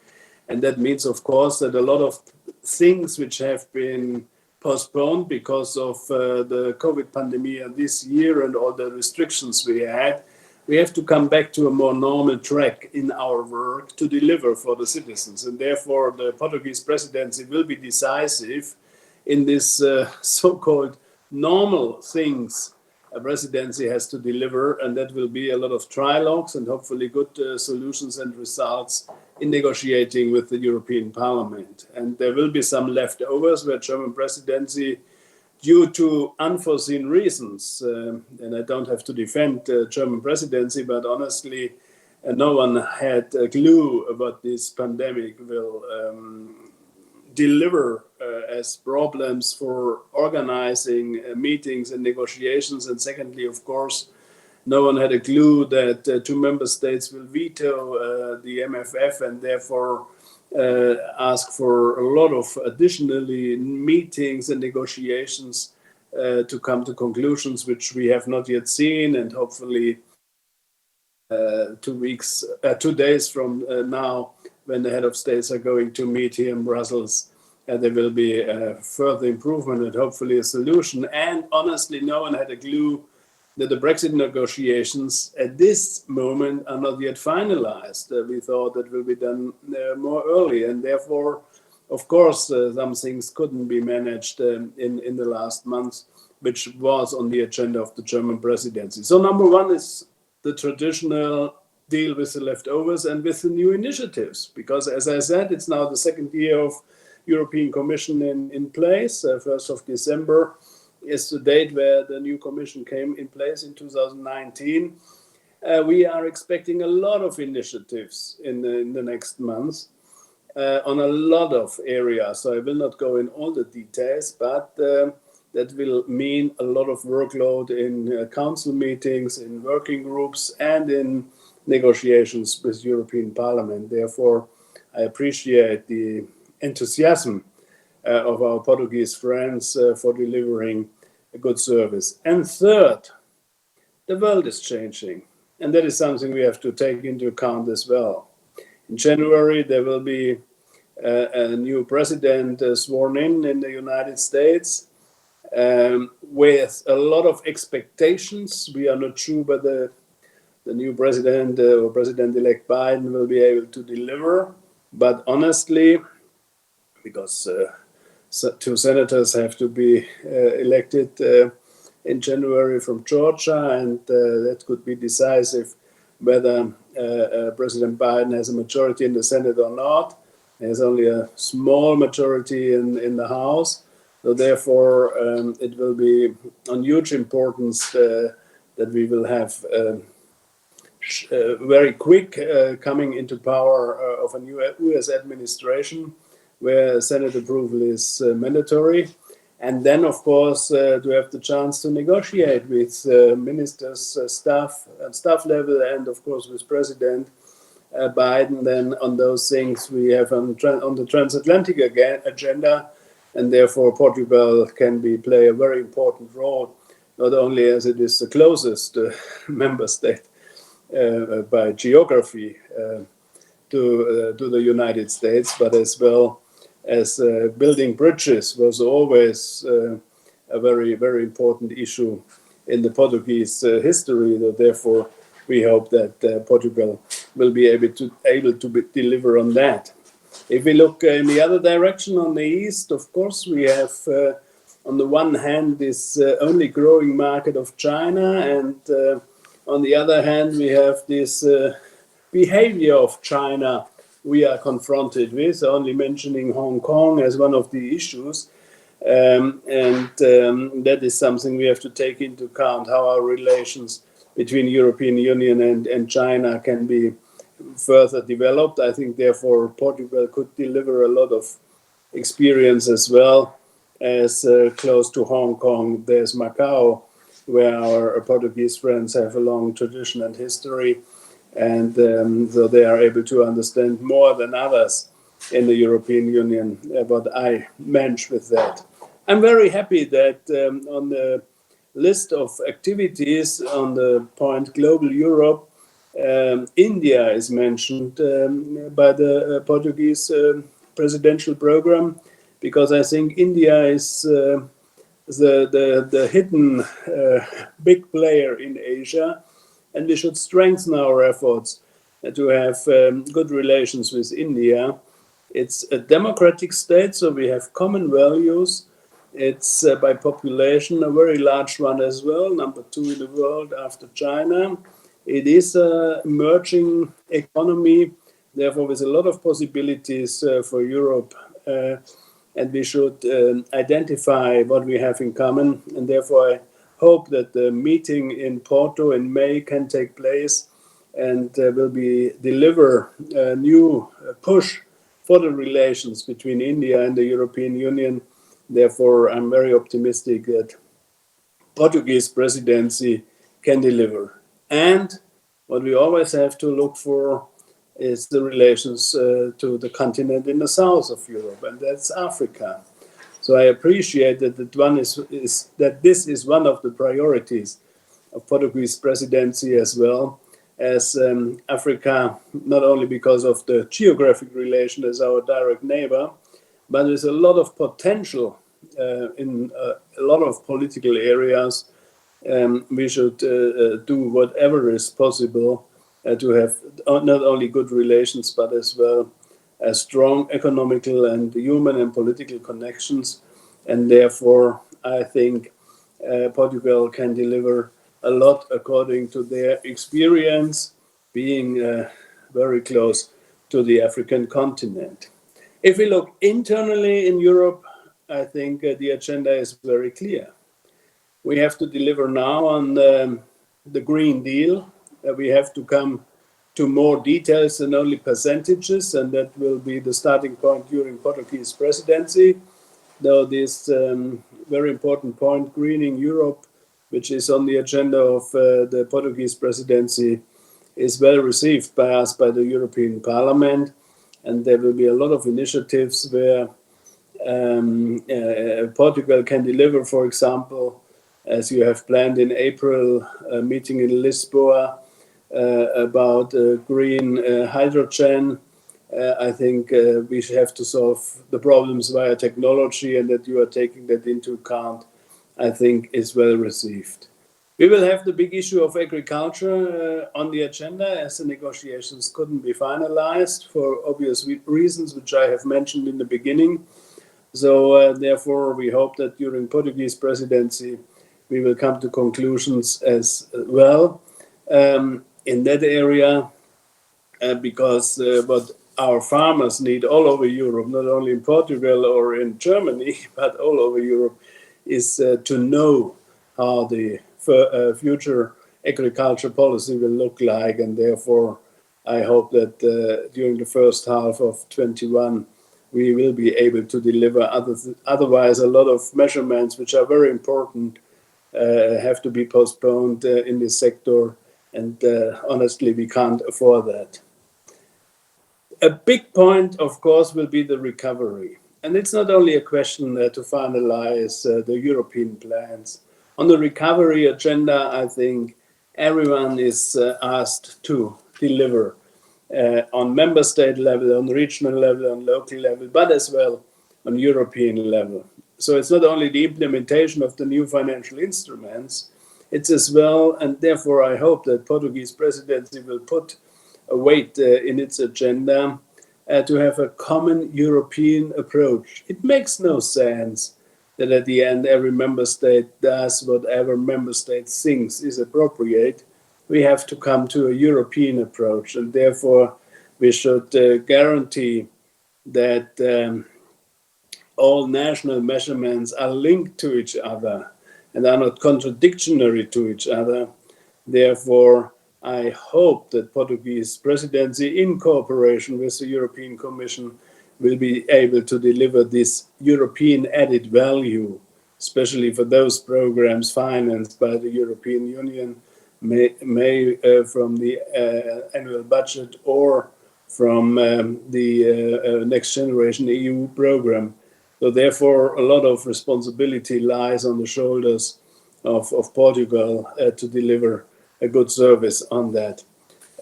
And that means, of course, that a lot of things which have been postponed because of the COVID pandemic this year and all the restrictions we had we have to come back to a more normal track in our work to deliver for the citizens. And therefore, the Portuguese presidency will be decisive in this so-called normal things a presidency has to deliver, and that will be a lot of trilogues and hopefully good solutions and results in negotiating with the European Parliament. And there will be some leftovers where German presidency, due to unforeseen reasons, and I don't have to defend German presidency, but honestly, no one had a clue what this pandemic will deliver as problems for organizing meetings and negotiations. And secondly, of course, no one had a clue that 2 member states will veto the MFF and therefore ask for a lot of additionally meetings and negotiations to come to conclusions which we have not yet seen. And hopefully 2 days from now, when the head of states are going to meet here in Brussels, there will be further improvement and hopefully a solution. And honestly, no one had a clue that the Brexit negotiations at this moment are not yet finalized. We thought that will be done more early, and therefore, of course, some things couldn't be managed in the last months, which was on the agenda of the German presidency. So number one is the traditional deal with the leftovers and with the new initiatives, because as I said, it's now the second year of European Commission in place. 1st of December is the date where the new Commission came in place in 2019. We are expecting a lot of initiatives in the next months on a lot of areas. So I will not go in all the details, but that will mean a lot of workload in council meetings, in working groups, and in negotiations with European Parliament. Therefore, I appreciate the enthusiasm of our Portuguese friends for delivering a good service. And third, the world is changing, and that is something we have to take into account as well. In January, there will be a new president sworn in the United States with a lot of expectations. We are not sure whether the new president or President-elect Biden will be able to deliver. But honestly, because 2 senators have to be elected in January from Georgia, and that could be decisive whether President Biden has a majority in the Senate or not. There's only a small majority in the House. So therefore, it will be on huge importance that we will have very quick coming into power of a new US administration where Senate approval is mandatory. And then, of course, to have the chance to negotiate with ministers, staff level, and of course with President Biden then on those things we have on the transatlantic agenda. And therefore, Portugal can play a very important role, not only as it is the closest member state by geography to the United States, but as well as building bridges was always a very, very important issue in the Portuguese history. Therefore, we hope that Portugal will be able to deliver on that. If we look in the other direction on the east, of course, we have on the one hand this only growing market of China, and on the other hand, we have this behavior of China we are confronted with, only mentioning Hong Kong as one of the issues. That is something we have to take into account, how our relations between European Union and China can be further developed. I think, therefore, Portugal could deliver a lot of experience as well as close to Hong Kong. There's Macau, where our Portuguese friends have a long tradition and history, and so they are able to understand more than others in the European Union what I meant with that. I'm very happy that on the list of activities on the point Global Europe, India is mentioned by the Portuguese presidential program, because I think India is the hidden big player in Asia, and we should strengthen our efforts to have good relations with India. It's a democratic state, so we have common values. It's by population a very large one as well, number 2 in the world after China. It is an emerging economy, therefore with a lot of possibilities for Europe, and we should identify what we have in common, and therefore I hope that the meeting in Porto in May can take place and will deliver a new push for the relations between India and the European Union. Therefore, I'm very optimistic that Portuguese presidency can deliver. And what we always have to look for is the relations to the continent in the south of Europe, and that's Africa. So I appreciate that that this is one of the priorities of Portuguese presidency as well as Africa, not only because of the geographic relation as our direct neighbor, but there's a lot of potential in a lot of political areas. We should do whatever is possible to have not only good relations, but as well as strong economical and human and political connections. And therefore, I think Portugal can deliver a lot according to their experience, being very close to the African continent. If we look internally in Europe, I think the agenda is very clear. We have to deliver now on the Green Deal. We have to come to more details than only percentages, and that will be the starting point during Portuguese presidency. Though this very important point, greening Europe, which is on the agenda of the Portuguese presidency, is well received by us, by the European Parliament. And there will be a lot of initiatives where Portugal can deliver, for example, as you have planned in April, a meeting in Lisboa about green hydrogen. I think we have to solve the problems via technology, and that you are taking that into account, I think, is well received. We will have the big issue of agriculture on the agenda, as the negotiations couldn't be finalized for obvious reasons, which I have mentioned in the beginning. So therefore, we hope that during Portuguese presidency, we will come to conclusions as well in that area, because what our farmers need all over Europe, not only in Portugal or in Germany, but all over Europe, is to know how the future agriculture policy will look like. And therefore, I hope that during the first half of 21, we will be able to deliver. Otherwise, a lot of measurements, which are very important, have to be postponed in this sector. And honestly, we can't afford that. A big point, of course, will be the recovery. And it's not only a question to finalize the European plans. On the recovery agenda, I think everyone is asked to deliver on member state level, on regional level, on local level, but as well on European level. So it's not only the implementation of the new financial instruments, it's as well, and therefore I hope that Portuguese presidency will put a weight in its agenda to have a common European approach. It makes no sense that at the end every member state does whatever member state thinks is appropriate. We have to come to a European approach, and therefore we should guarantee that all national measurements are linked to each other and are not contradictory to each other. Therefore, I hope that Portuguese presidency, in cooperation with the European Commission, will be able to deliver this European added value, especially for those programs financed by the European Union, may from the annual budget or from the Next Generation EU program. So therefore, a lot of responsibility lies on the shoulders of Portugal to deliver a good service on that.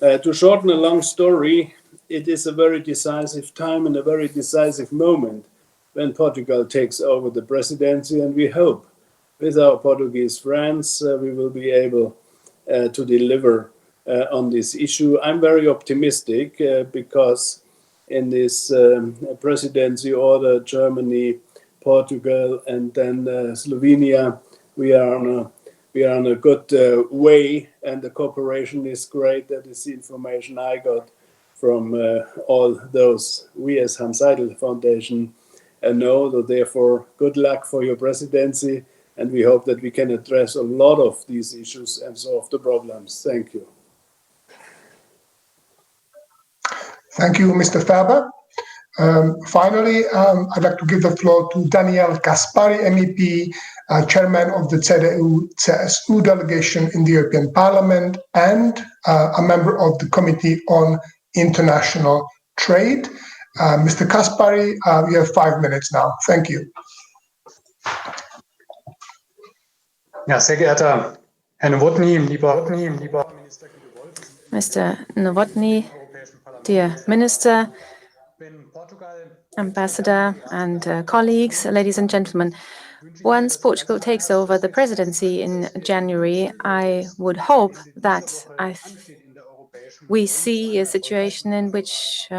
To shorten a long story, it is a very decisive time and a very decisive moment when Portugal takes over the presidency, and we hope with our Portuguese friends we will be able to deliver on this issue. I'm very optimistic because in this presidency order, Germany, Portugal, and then Slovenia, we are on a good way, and the cooperation is great. That is the information I got from all those we as Hans Seidel Foundation know. So therefore, good luck for your presidency, and we hope that we can address a lot of these issues and solve the problems. Thank you. Thank you, Mr. Ferber. Finally, I'd like to give the floor to Daniel Caspary, MEP, Chairman of the CDU-CSU delegation in the European Parliament and a member of the Committee on International Trade. Mr. Caspary, you have 5 minutes now. Thank you. Ja, sehr geehrter Herr Nowotny, lieber Mr. Nowotny, dear Minister, Ambassador and colleagues, ladies and gentlemen, once Portugal takes over the presidency in January, I would hope that we see a situation in which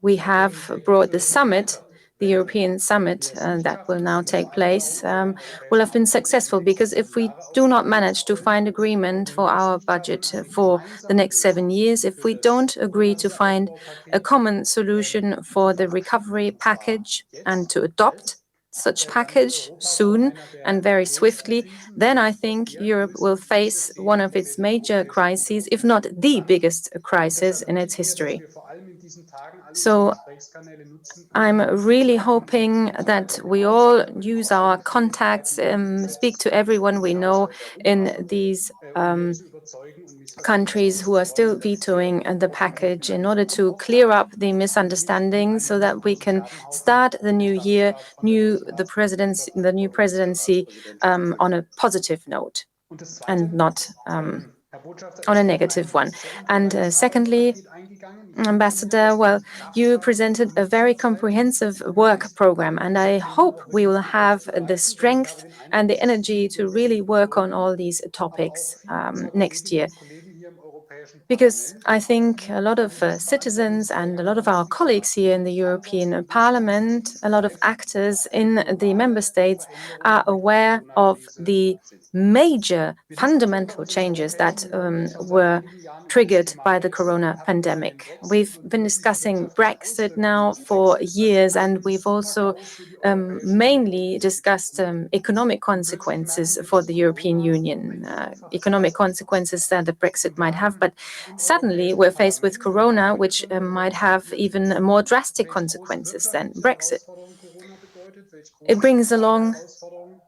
we have brought the summit, the European summit that will now take place, will have been successful, because if we do not manage to find agreement for our budget for the next 7 years, if we don't agree to find a common solution for the recovery package and to adopt such package soon and very swiftly, then I think Europe will face one of its major crises, if not the biggest crisis in its history. So I'm really hoping that we all use our contacts, speak to everyone we know in these countries who are still vetoing the package in order to clear up the misunderstandings so that we can start the new year, the new presidency on a positive note and not on a negative one. And secondly, Ambassador, well, you presented a very comprehensive work program, and I hope we will have the strength and the energy to really work on all these topics next year. Because I think a lot of citizens and a lot of our colleagues here in the European Parliament, a lot of actors in the member states are aware of the major fundamental changes that were triggered by the corona pandemic. We've been discussing Brexit now for years, and we've also mainly discussed economic consequences for the European Union, economic consequences that the Brexit might have. But suddenly we're faced with corona, which might have even more drastic consequences than Brexit. It brings along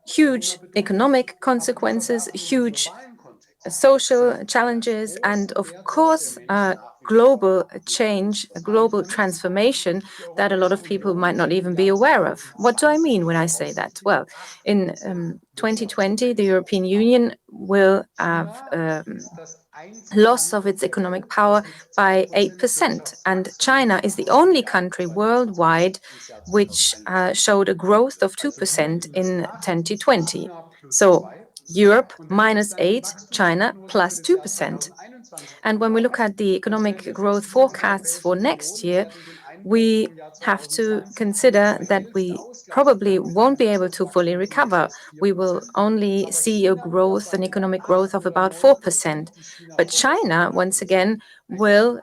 huge economic consequences, huge social challenges, and of course, global change, a global transformation that a lot of people might not even be aware of. What do I mean when I say that? Well, in 2020, the European Union will have loss of its economic power by 8%. And China is the only country worldwide which showed a growth of 2% in 2020. So Europe -8%, China +2%. And when we look at the economic growth forecasts for next year, we have to consider that we probably won't be able to fully recover. We will only see a growth, an economic growth of about 4%. But China, once again, will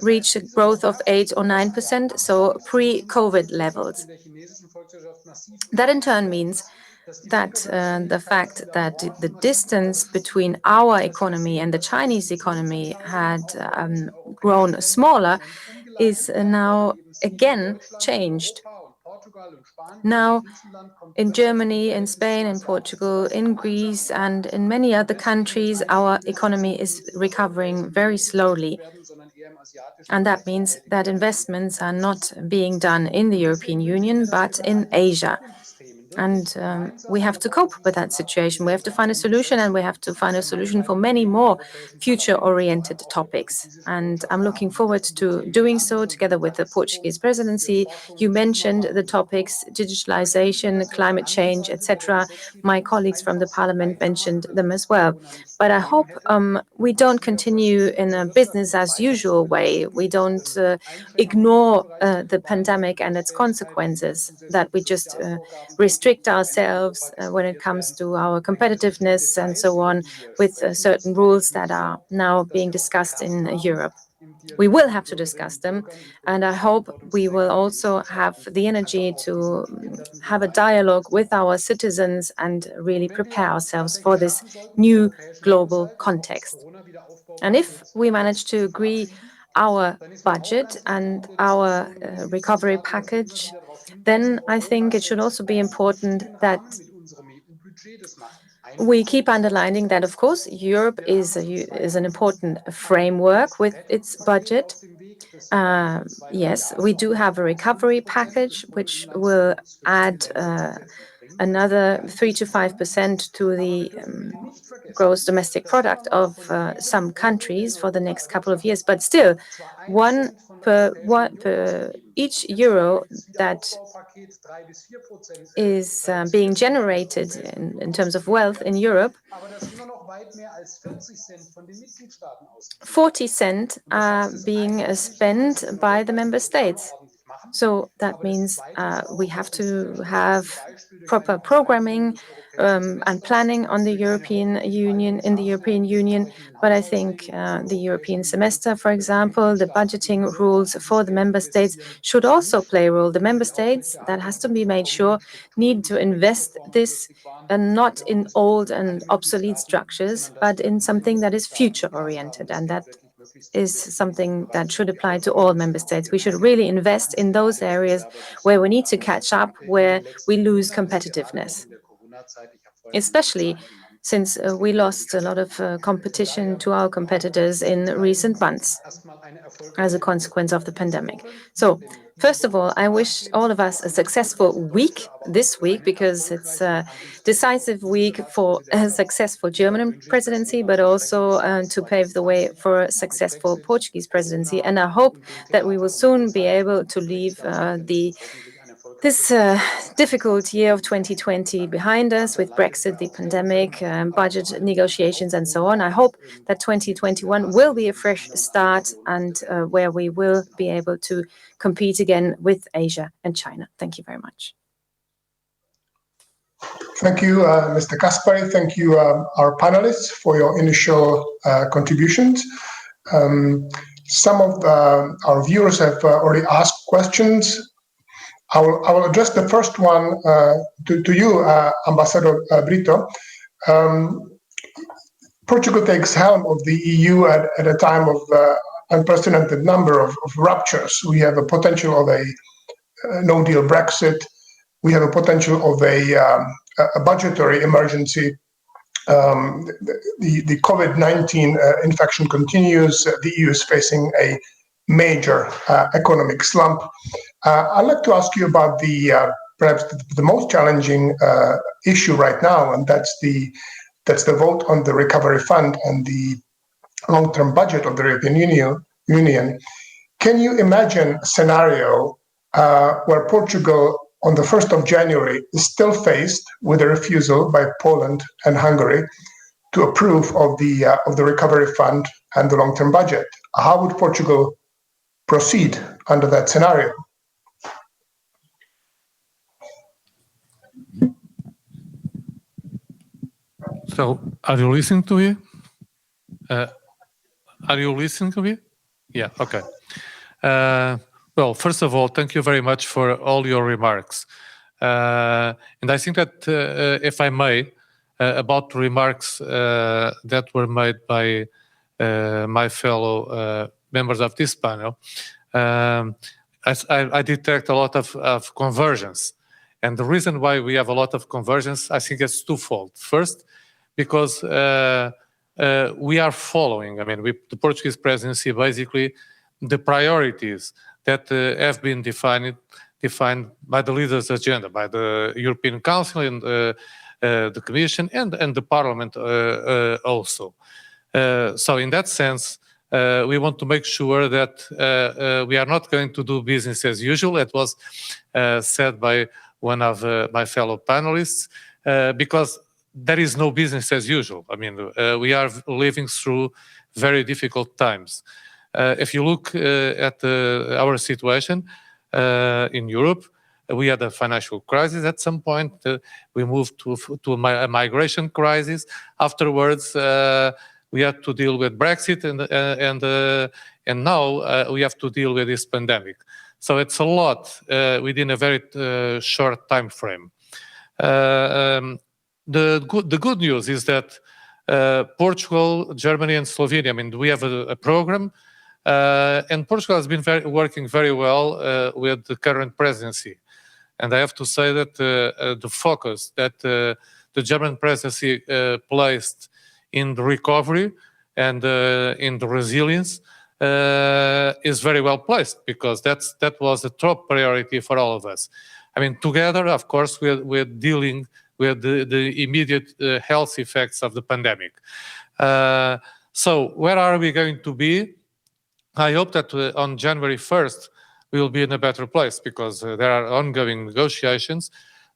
reach a growth of 8 or 9%, so pre-COVID levels. That in turn means that the fact that the distance between our economy and the Chinese economy had grown smaller is now again changed. Now, in Germany, in Spain, in Portugal, in Greece, and in many other countries, our economy is recovering very slowly. And that means that investments are not being done in the European Union, but in Asia. And we have to cope with that situation. We have to find a solution, and we have to find a solution for many more future-oriented topics. And I'm looking forward to doing so together with the Portuguese presidency. You mentioned the topics digitalization, climate change, etc. My colleagues from the parliament mentioned them as well. But I hope we don't continue in a business as usual way. We don't ignore the pandemic and its consequences, that we just restrict ourselves when it comes to our competitiveness and so on, with certain rules that are now being discussed in Europe. We will have to discuss them, and I hope we will also have the energy to have a dialogue with our citizens and really prepare ourselves for this new global context. And if we manage to agree our budget and our recovery package, then I think it should also be important that we keep underlining that, of course, Europe is an important framework with its budget. Yes, we do have a recovery package, which will add another 3 to 5% to the gross domestic product of some countries for the next couple of years. But still, one per each euro that is being generated in terms of wealth in Europe, 40 cents are being spent by the member states. So that means we have to have proper programming and planning on the European Union. But I think the European semester, for example, the budgeting rules for the member states should also play a role. The member states, that has to be made sure, need to invest this not in old and obsolete structures, but in something that is future-oriented, and that is something that should apply to all member states. We should really invest in those areas where we need to catch up, where we lose competitiveness, especially since we lost a lot of competition to our competitors in recent months as a consequence of the pandemic. So, first of all, I wish all of us a successful week this week, because it's a decisive week for a successful German presidency, but also to pave the way for a successful Portuguese presidency. And I hope that we will soon be able to leave this difficult year of 2020 behind us, with Brexit, the pandemic, budget negotiations, and so on. I hope that 2021 will be a fresh start, and where we will be able to compete again with Asia and China. Thank you very much. Thank you, Mr. Kaspari. Thank you, our panelists, for your initial contributions. Some of our viewers have already asked questions. I will address the first one to you, Ambassador Brito. Portugal takes helm of the EU at a time of unprecedented number of ruptures. We have a potential of a no-deal Brexit. We have a potential of a budgetary emergency. The COVID-19 infection continues. The EU is facing a major economic slump. I'd like to ask you about perhaps the most challenging issue right now, and that's the vote on the recovery fund and the long-term budget of the European Union. Can you imagine a scenario where Portugal, on the 1st of January, is still faced with a refusal by Poland and Hungary to approve of the recovery fund and the long-term budget? How would Portugal proceed under that scenario? So, are you listening to me? Are you listening to me? Yeah, okay. Well, first of all, thank you very much for all your remarks. And I think that, if I may, about the remarks that were made by my fellow members of this panel, I detect a lot of convergence. And the reason why we have a lot of convergence, I think it's twofold. First, because we are following, the Portuguese presidency, basically, the priorities that have been defined defined by the leaders' agenda, by the European Council and the Commission and the Parliament also. So in that sense, we want to make sure that we are not going to do business as usual. It was said by one of my fellow panelists, because there is no business as usual. I mean, we are living through very difficult times. If you look at our situation in Europe, we had a financial crisis at some point. We moved to a migration crisis. Afterwards, we had to deal with Brexit, and now we have to deal with this pandemic. So it's a lot within a very short time frame. The good news is that Portugal, Germany, and Slovenia, I mean, we have a program, and Portugal has been working very well with the current presidency. And I have to say that the focus that the German presidency placed in the recovery and in the resilience is very well placed, because that was a top priority for all of us. I mean, together, of course, we're dealing with the immediate health effects of the pandemic. So where are we going to be? I hope that on January 1st, we will be in a better place, because there are ongoing negotiations.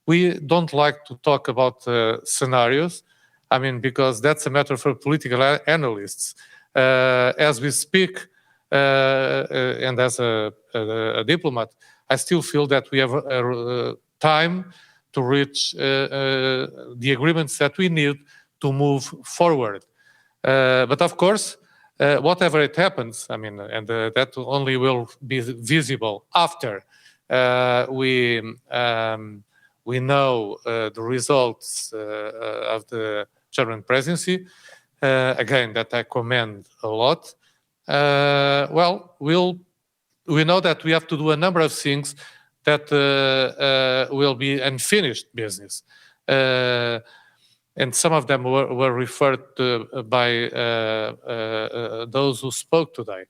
We don't like to talk about scenarios, I mean, because that's a matter for political analysts. As we speak, and as a diplomat, I still feel that we have time to reach the agreements that we need to move forward. But of course, whatever it happens, I mean, and that only will be visible after we know the results of the German presidency. Again, that I commend a lot. Well, we know that we have to do a number of things that will be unfinished business. And some of them were referred to by those who spoke today.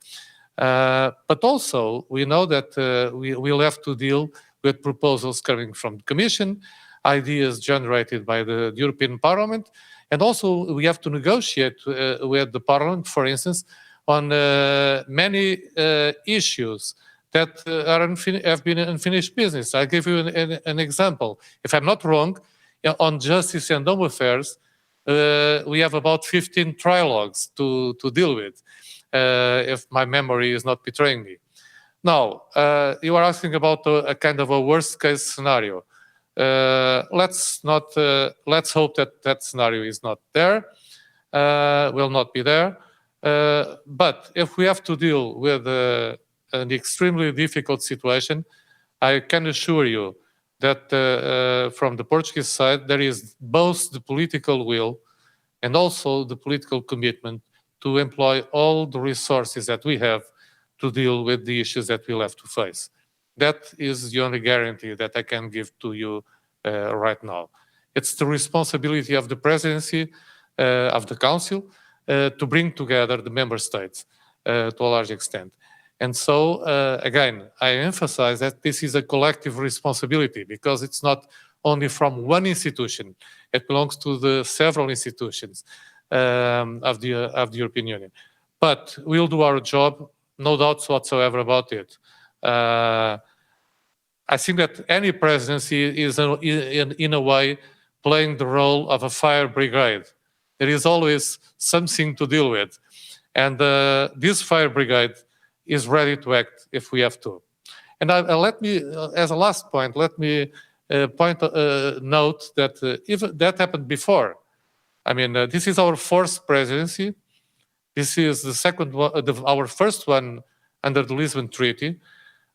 But also, we know that we will have to deal with proposals coming from the Commission, ideas generated by the European Parliament, and also we have to negotiate with the Parliament, for instance, on many issues that have been unfinished business. I'll give you an example. If I'm not wrong, on justice and home affairs, we have about 15 trilogues to deal with, if my memory is not betraying me. Now, you are asking about a kind of a worst-case scenario. Let's hope that that scenario is not there, will not be there. But if we have to deal with an extremely difficult situation, I can assure you that from the Portuguese side, there is both the political will and also the political commitment to employ all the resources that we have to deal with the issues that we'll have to face. That is the only guarantee that I can give to you right now. It's the responsibility of the presidency, of the Council, to bring together the member states to a large extent. And so, again, I emphasize that this is a collective responsibility, because it's not only from one institution. It belongs to the several institutions of the European Union. But we'll do our job, no doubts whatsoever about it. I think that any presidency is, in a way, playing the role of a fire brigade. There is always something to deal with. And this fire brigade is ready to act if we have to. And let me, as a last point, let me note that if that happened before, I mean, this is our fourth presidency. This is the second one, our first one under the Lisbon Treaty.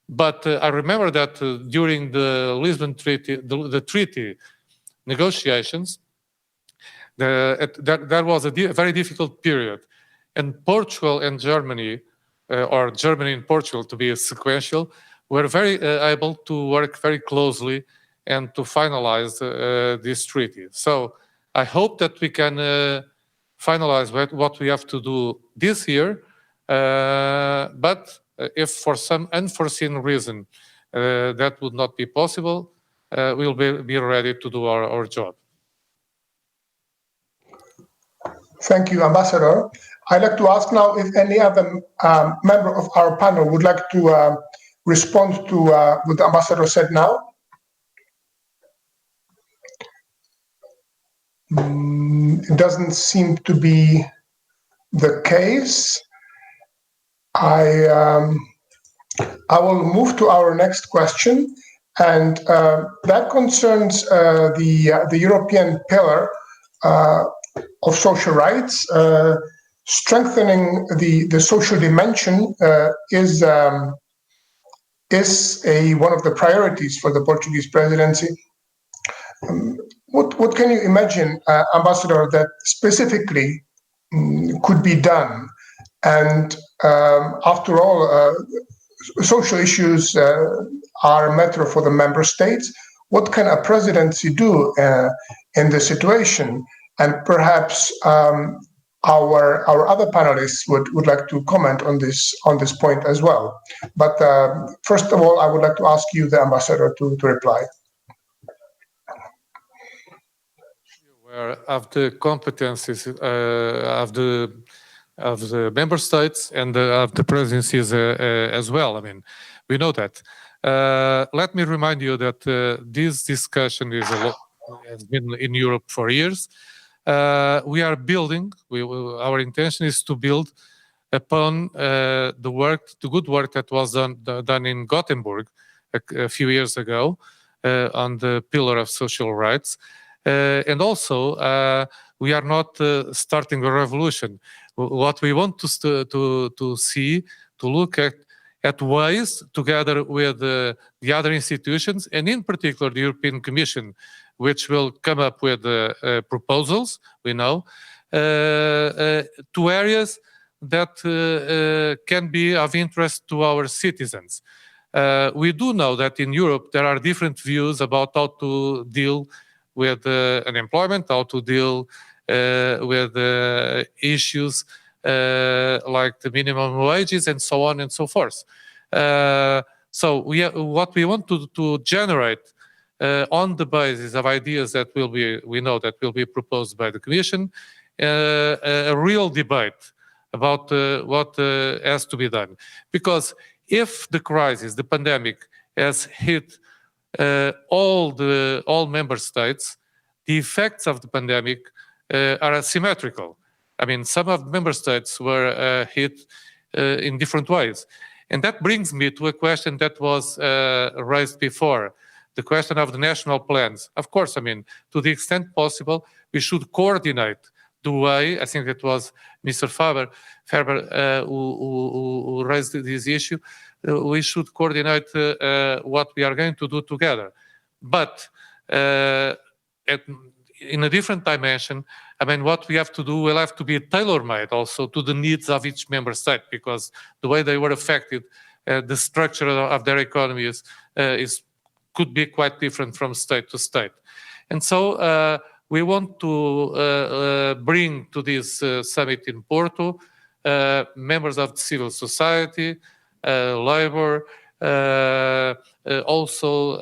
But I remember that during the Lisbon Treaty, the treaty negotiations, there was a very difficult period. And Portugal and Germany, or Germany and Portugal to be sequential, were very able to work very closely and to finalize this treaty. So I hope that we can finalize what we have to do this year. But if for some unforeseen reason that would not be possible, we'll be ready to do our job. Thank you, Ambassador. I'd like to ask now if any other member of our panel would like to respond to what the Ambassador said now. It doesn't seem to be the case. I will move to our next question, and that concerns the European pillar of social rights. Strengthening the social dimension is one of the priorities for the Portuguese presidency. What can you imagine, Ambassador, that specifically could be done? And after all, social issues are a matter for the member states. What can a presidency do in this situation? And perhaps our other panelists would like to comment on this point as well. But first of all, I would like to ask you, the Ambassador, to reply. Of the competencies of the member states and of the presidencies as well. I mean, we know that. Let me remind you that this discussion has been in Europe for years. We are building. Our intention is to build upon the good work that was done in Gothenburg a few years ago on the pillar of social rights. And also, we are not starting a revolution. What we want to see, to look at ways, together with the other institutions, and in particular the European Commission, which will come up with proposals, we know, to areas that can be of interest to our citizens. We do know that in Europe there are different views about how to deal with unemployment, how to deal with issues like the minimum wages and so on and so forth. So what we want to generate on the basis of ideas that we know that will be proposed by the Commission, a real debate about what has to be done. Because if the crisis, the pandemic, has hit all member states, the effects of the pandemic are asymmetrical. I mean, some of the member states were hit in different ways. And that brings me to a question that was raised before, the question of the national plans. Of course, I mean, to the extent possible, we should coordinate the way, I think it was Mr. Ferber who raised this issue, we should coordinate what we are going to do together. But in a different dimension, I mean, what we have to do will have to be tailor-made also to the needs of each member state, because the way they were affected, the structure of their economies could be quite different from state to state. And so we want to bring to this summit in Porto members of the civil society, labor, also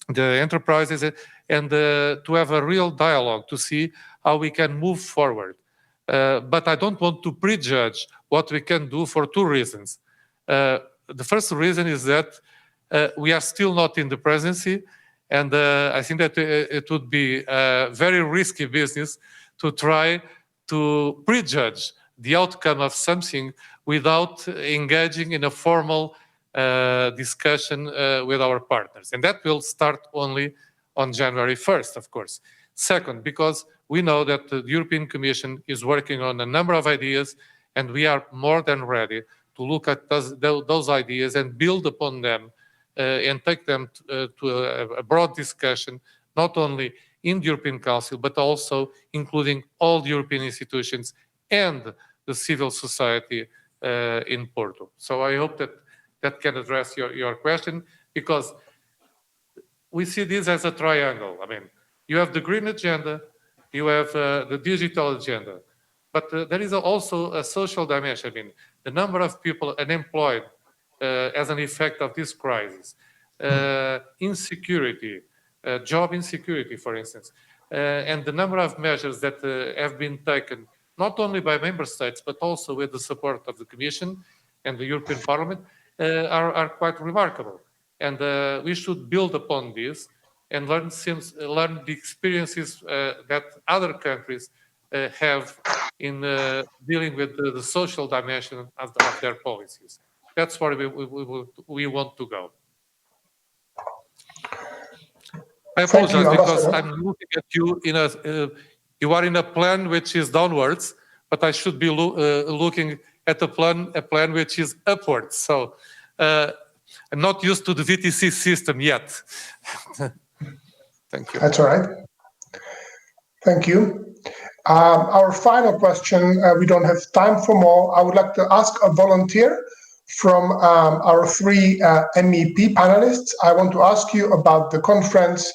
the enterprises, and to have a real dialogue to see how we can move forward. But I don't want to prejudge what we can do for two reasons. The first reason is that we are still not in the presidency, and I think that it would be a very risky business to try to prejudge the outcome of something without engaging in a formal discussion with our partners. And that will start only on January 1st, of course. Second, because we know that the European Commission is working on a number of ideas, and we are more than ready to look at those ideas and build upon them and take them to a broad discussion, not only in the European Council, but also including all the European institutions and the civil society in Porto. So I hope that can address your question, because we see this as a triangle. I mean, you have the green agenda, you have the digital agenda, but there is also a social dimension. I mean, the number of people unemployed as an effect of this crisis. Insecurity, job insecurity, for instance, and the number of measures that have been taken, not only by member states, but also with the support of the Commission and the European Parliament, are quite remarkable. And we should build upon this and learn the experiences that other countries have in dealing with the social dimension of their policies. That's where we want to go. I apologize because I'm looking at you in a. You are in a plan which is downwards, but I should be looking at a plan which is upwards. So I'm not used to the VTC system yet. Thank you. That's all right. Thank you. Our final question, we don't have time for more. I would like to ask a volunteer from our three MEP panelists. I want to ask you about the conference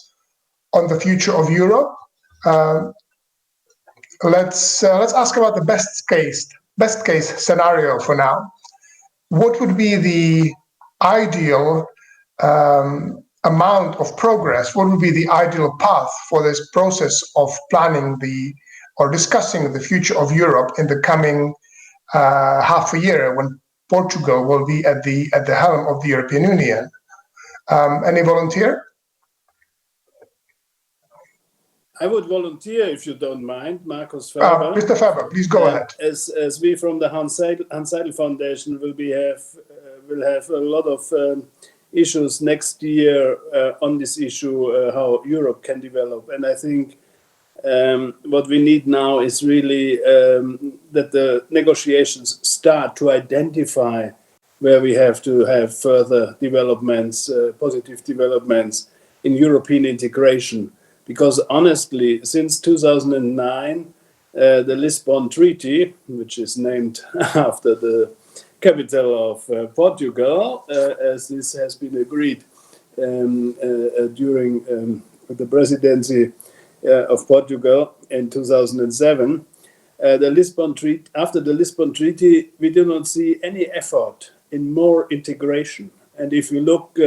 on the future of Europe. Let's ask about the best case scenario for now. What would be the ideal amount of progress? What would be the ideal path for this process of planning or discussing the future of Europe in the coming half a year when Portugal will be at the helm of the European Union? Any volunteer? I would volunteer, if you don't mind, Markus Ferber. Mr. Ferber, please go ahead. As we from the Hans Seidel Foundation will have a lot of issues next year on this issue, how Europe can develop. And I think what we need now is really that the negotiations start to identify where we have to have further developments, positive developments in European integration. Because honestly, since 2009, the Lisbon Treaty, which is named after the capital of Portugal, as this has been agreed during the presidency of Portugal in 2007, after the Lisbon Treaty, we do not see any effort in more integration. And if you look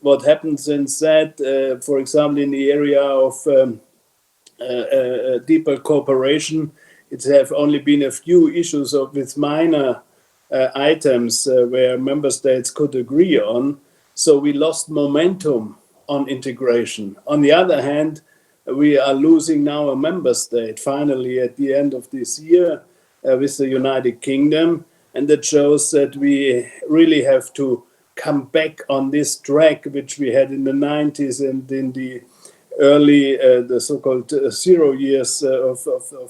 what happened since that, for example, in the area of deeper cooperation, it have only been a few issues with minor items where member states could agree on. So we lost momentum on integration. On the other hand, we are losing now a member state finally at the end of this year with the United Kingdom. And that shows that we really have to come back on this track which we had in the 90s and in the early, the so-called 0 years of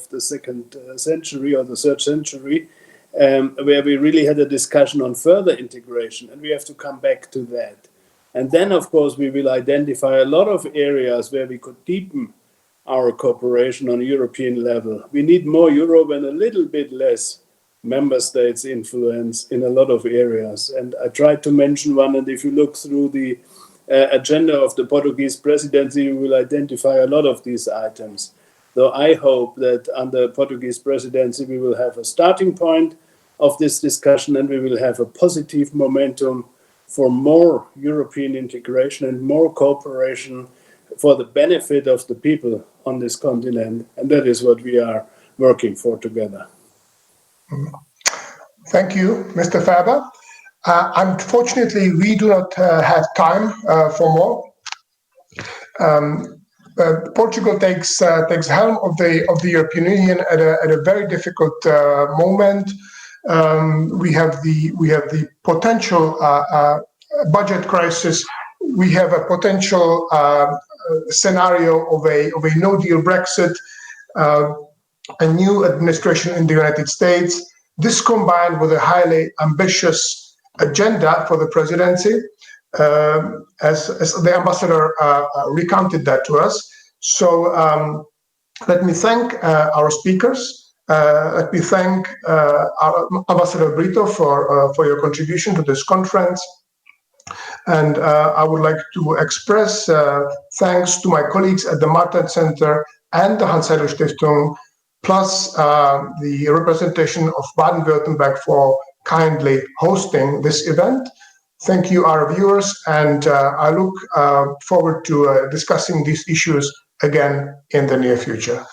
the second century or the third century, where we really had a discussion on further integration, and we have to come back to that. And then, of course, we will identify a lot of areas where we could deepen our cooperation on a European level. We need more Europe and a little bit less member states' influence in a lot of areas. And I tried to mention one, and if you look through the agenda of the Portuguese presidency, you will identify a lot of these items. So I hope that under Portuguese presidency, we will have a starting point of this discussion and we will have a positive momentum for more European integration and more cooperation for the benefit of the people on this continent. And that is what we are working for together. Thank you, Mr. Ferber. Unfortunately, we do not have time for more. Portugal takes helm of the European Union at a very difficult moment. We have the potential budget crisis. We have a potential scenario of a no-deal Brexit. A new administration in the United States. This combined with a highly ambitious agenda for the presidency, as the ambassador recounted that to us. So let me thank our speakers. Let me thank our Ambassador Brito for your contribution to this conference. And I would like to express thanks to my colleagues at the Martin Center and the Hans Seidel Stiftung, plus the representation of Baden-Württemberg for kindly hosting this event. Thank you, our viewers, and I look forward to discussing these issues again in the near future.